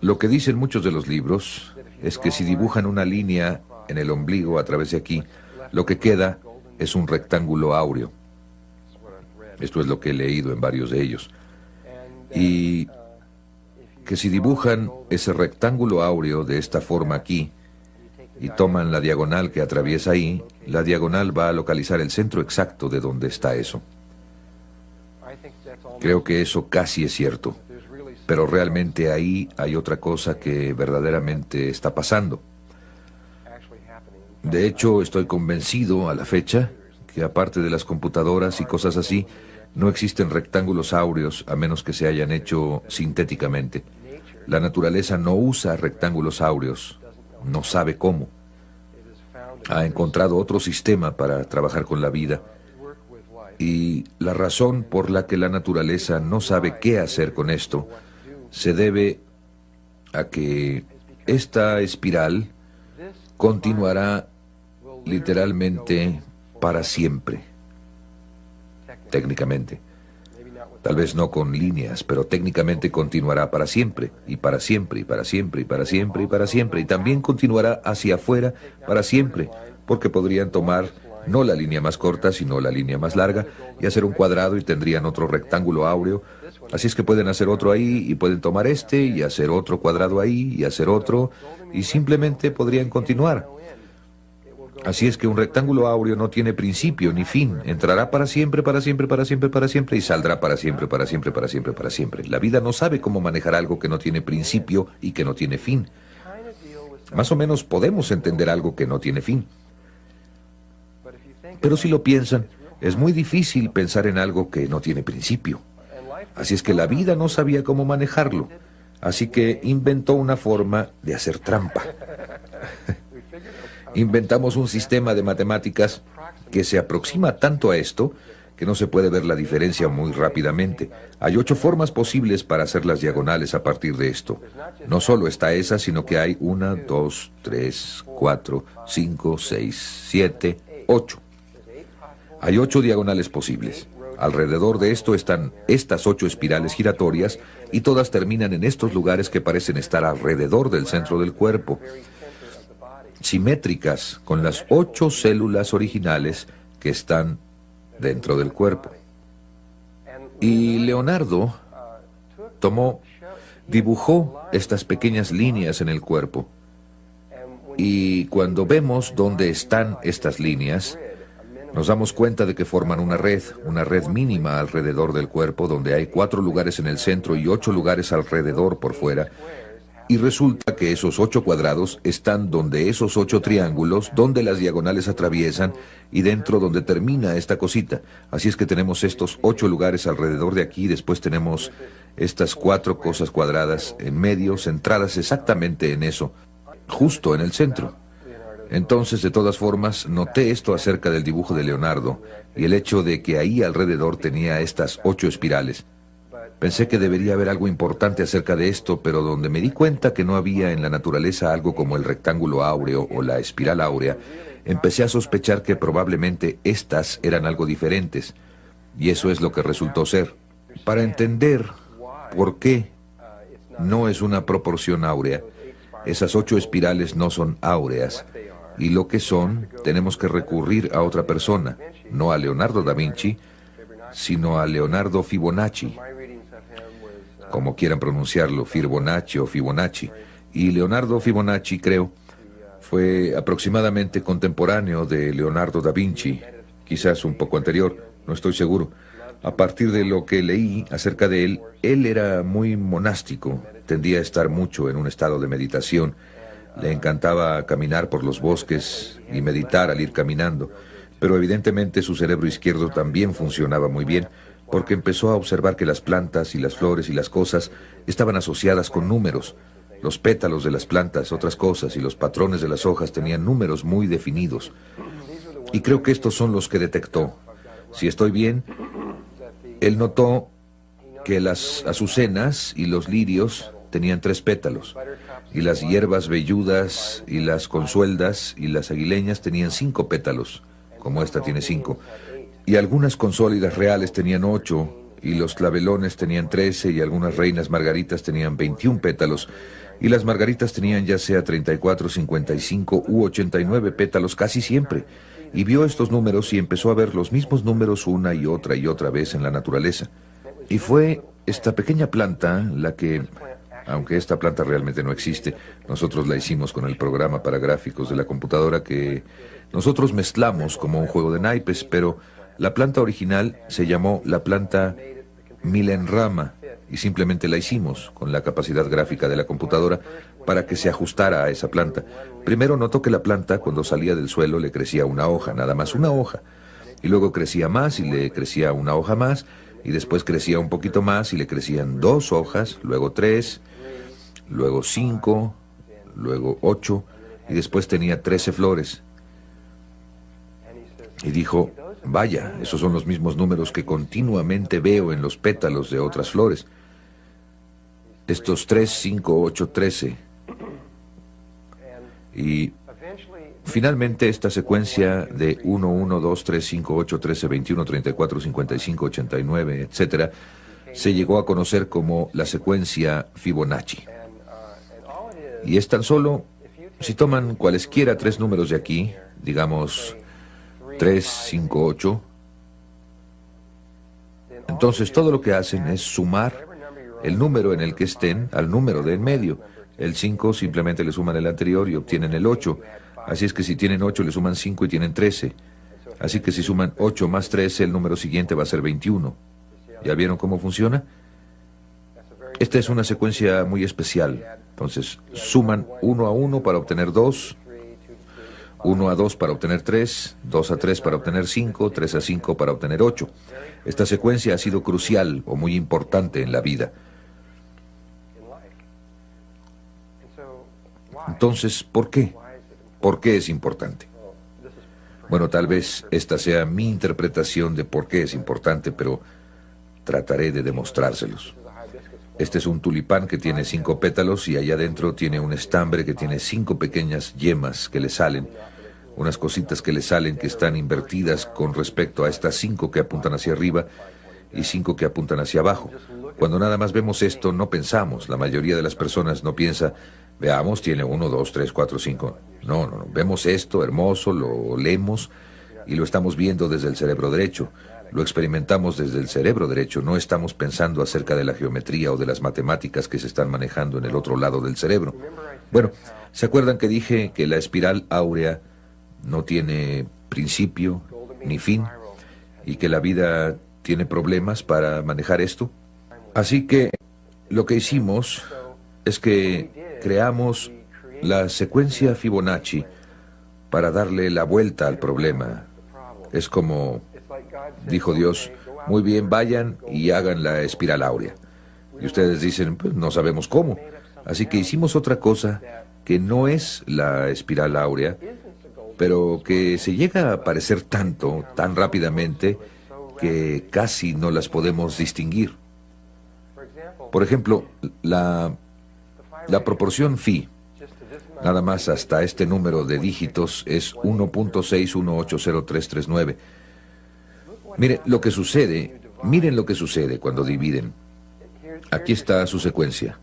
Lo que dicen muchos de los libros es que si dibujan una línea en el ombligo a través de aquí, lo que queda es un rectángulo áureo. Esto es lo que he leído en varios de ellos. Y que si dibujan ese rectángulo áureo de esta forma aquí, y toman la diagonal que atraviesa ahí, la diagonal va a localizar el centro exacto de donde está eso. Creo que eso casi es cierto, pero realmente ahí hay otra cosa que verdaderamente está pasando. De hecho, estoy convencido a la fecha que aparte de las computadoras y cosas así, No existen rectángulos áureos a menos que se hayan hecho sintéticamente. La naturaleza no usa rectángulos áureos, no sabe cómo. Ha encontrado otro sistema para trabajar con la vida. Y la razón por la que la naturaleza no sabe qué hacer con esto se debe a que esta espiral continuará literalmente para siempre, técnicamente. Tal vez no con líneas, pero técnicamente continuará para siempre, y para siempre, y para siempre, y para siempre, y para siempre, y también continuará hacia afuera para siempre, porque podrían tomar no la línea más corta, sino la línea más larga, y hacer un cuadrado y tendrían otro rectángulo áureo. Así es que pueden hacer otro ahí, y pueden tomar este, y hacer otro cuadrado ahí, y hacer otro, y simplemente podrían continuar. Así es que un rectángulo áureo no tiene principio ni fin. Entrará para siempre, para siempre, para siempre, para siempre, y saldrá para siempre, para siempre, para siempre, para siempre. La vida no sabe cómo manejar algo que no tiene principio y que no tiene fin. Más o menos podemos entender algo que no tiene fin. Pero si lo piensan, es muy difícil pensar en algo que no tiene principio. Así es que la vida no sabía cómo manejarlo. Así que inventó una forma de hacer trampa. Inventamos un sistema de matemáticas que se aproxima tanto a esto que no se puede ver la diferencia muy rápidamente. Hay 8 formas posibles para hacer las diagonales a partir de esto. No solo está esa, sino que hay 1, 2, 3, 4, 5, 6, 7, 8. Hay 8 diagonales posibles. Alrededor de esto están estas 8 espirales giratorias y todas terminan en estos lugares que parecen estar alrededor del centro del cuerpo, simétricas con las 8 células originales que están dentro del cuerpo. Y Leonardo dibujó estas pequeñas líneas en el cuerpo. Y cuando vemos dónde están estas líneas, nos damos cuenta de que forman una red mínima alrededor del cuerpo, donde hay 4 lugares en el centro y 8 lugares alrededor por fuera. Y resulta que esos 8 cuadrados están donde esos 8 triángulos, donde las diagonales atraviesan y dentro donde termina esta cosita. Así es que tenemos estos 8 lugares alrededor de aquí, después tenemos estas 4 cosas cuadradas en medio, centradas exactamente en eso, justo en el centro. Entonces, de todas formas, noté esto acerca del dibujo de Leonardo y el hecho de que ahí alrededor tenía estas 8 espirales. Pensé que debería haber algo importante acerca de esto, pero donde me di cuenta que no había en la naturaleza algo como el rectángulo áureo o la espiral áurea, empecé a sospechar que probablemente estas eran algo diferentes, y eso es lo que resultó ser. Para entender por qué no es una proporción áurea, esas 8 espirales no son áureas, y lo que son, tenemos que recurrir a otra persona, no a Leonardo da Vinci, sino a Leonardo Fibonacci, como quieran pronunciarlo, Fibonacci o Fibonacci. Y Leonardo Fibonacci, creo, fue aproximadamente contemporáneo de Leonardo da Vinci, quizás un poco anterior, no estoy seguro. A partir de lo que leí acerca de él era muy monástico, tendía a estar mucho en un estado de meditación. Le encantaba caminar por los bosques y meditar al ir caminando, pero evidentemente su cerebro izquierdo también funcionaba muy bien, porque empezó a observar que las plantas y las flores y las cosas estaban asociadas con números. Los pétalos de las plantas, otras cosas, y los patrones de las hojas tenían números muy definidos. Y creo que estos son los que detectó. Si estoy bien, él notó que las azucenas y los lirios tenían 3 pétalos, y las hierbas velludas y las consueldas y las aguileñas tenían 5 pétalos, como esta tiene 5. Y algunas consólidas reales tenían 8, y los clavelones tenían 13, y algunas reinas margaritas tenían 21 pétalos, y las margaritas tenían ya sea 34, 55 u 89 pétalos casi siempre. Y vio estos números y empezó a ver los mismos números una y otra vez en la naturaleza. Y fue esta pequeña planta la que, aunque esta planta realmente no existe, nosotros la hicimos con el programa para gráficos de la computadora que nosotros mezclamos como un juego de naipes, pero la planta original se llamó la planta Milenrama y simplemente la hicimos con la capacidad gráfica de la computadora para que se ajustara a esa planta. Primero notó que la planta, cuando salía del suelo, le crecía una hoja, nada más una hoja. y luego crecía más y le crecía una hoja más, y después crecía un poquito más y le crecían 2 hojas, luego 3, luego 5, luego 8, y después tenía 13 flores. Y dijo, vaya, esos son los mismos números que continuamente veo en los pétalos de otras flores. Estos 3, 5, 8, 13. Y finalmente esta secuencia de 1, 1, 2, 3, 5, 8, 13, 21, 34, 55, 89, etc., se llegó a conocer como la secuencia Fibonacci. Y es tan solo, si toman cualesquiera 3 números de aquí, digamos 3, 5, 8, entonces todo lo que hacen es sumar el número en el que estén al número de en medio. El 5 simplemente le suman el anterior y obtienen el 8. Así es que si tienen 8 le suman 5 y tienen 13. Así que si suman 8 más 13, el número siguiente va a ser 21. ¿Ya vieron cómo funciona? Esta es una secuencia muy especial. Entonces, suman 1 a 1 para obtener 2, 1 a 2 para obtener 3, 2 a 3 para obtener 5, 3 a 5 para obtener 8. Esta secuencia ha sido crucial o muy importante en la vida. Entonces, ¿por qué? ¿Por qué es importante? Bueno, tal vez esta sea mi interpretación de por qué es importante, pero trataré de demostrárselos. Este es un tulipán que tiene 5 pétalos y allá adentro tiene un estambre que tiene 5 pequeñas yemas que le salen, unas cositas que le salen que están invertidas con respecto a estas 5 que apuntan hacia arriba y 5 que apuntan hacia abajo. Cuando nada más vemos esto, no pensamos. La mayoría de las personas no piensa, veamos, tiene 1, 2, 3, 4, 5. No. Vemos esto hermoso, lo olemos y lo estamos viendo desde el cerebro derecho. Lo experimentamos desde el cerebro derecho. No estamos pensando acerca de la geometría o de las matemáticas que se están manejando en el otro lado del cerebro. Bueno, ¿se acuerdan que dije que la espiral áurea no tiene principio ni fin y que la vida tiene problemas para manejar esto? Así que lo que hicimos es que creamos la secuencia Fibonacci para darle la vuelta al problema. Es como, dijo Dios, muy bien, vayan y hagan la espiral áurea. Y ustedes dicen, pues no sabemos cómo. Así que hicimos otra cosa que no es la espiral áurea, pero que se llega a parecer tanto, tan rápidamente, que casi no las podemos distinguir. Por ejemplo, la proporción phi, nada más hasta este número de dígitos, es 1.6180339. Miren lo que sucede cuando dividen. Aquí está su secuencia.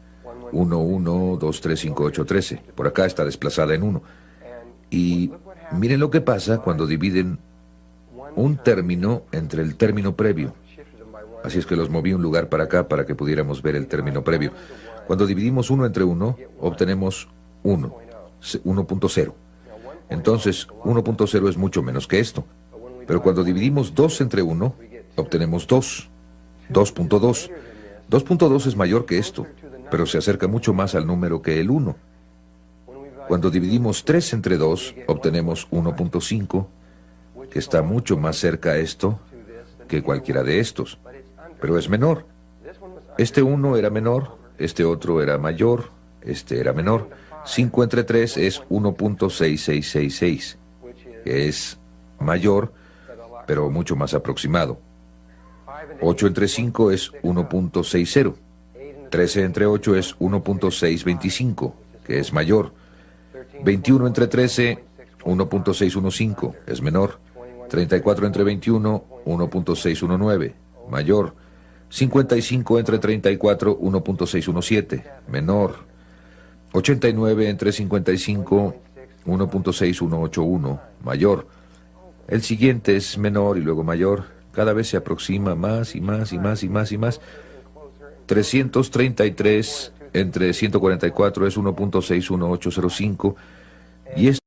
1, 1, 2, 3, 5, 8, 13. Por acá está desplazada en 1. Y miren lo que pasa cuando dividen un término entre el término previo. Así es que los moví un lugar para acá para que pudiéramos ver el término previo. Cuando dividimos 1 entre 1, obtenemos 1, 1.0. Entonces, 1.0 es mucho menos que esto. Pero cuando dividimos 2 entre 1, obtenemos 2, 2.2. 2.2 es mayor que esto, pero se acerca mucho más al número que el 1. Cuando dividimos 3 entre 2, obtenemos 1.5, que está mucho más cerca a esto que cualquiera de estos, pero es menor. Este 1 era menor, este otro era mayor, este era menor. 5 entre 3 es 1.6666, que es mayor, pero mucho más aproximado. 8 entre 5 es 1.60. 13 entre 8 es 1.625, que es mayor. 21 entre 13, 1.615, es menor. 34 entre 21, 1.619, mayor. 55 entre 34, 1.617, menor. 89 entre 55, 1.6181, mayor. El siguiente es menor y luego mayor. Cada vez se aproxima más y más y más y más y más. 333 entre 144 es 1.61805 y es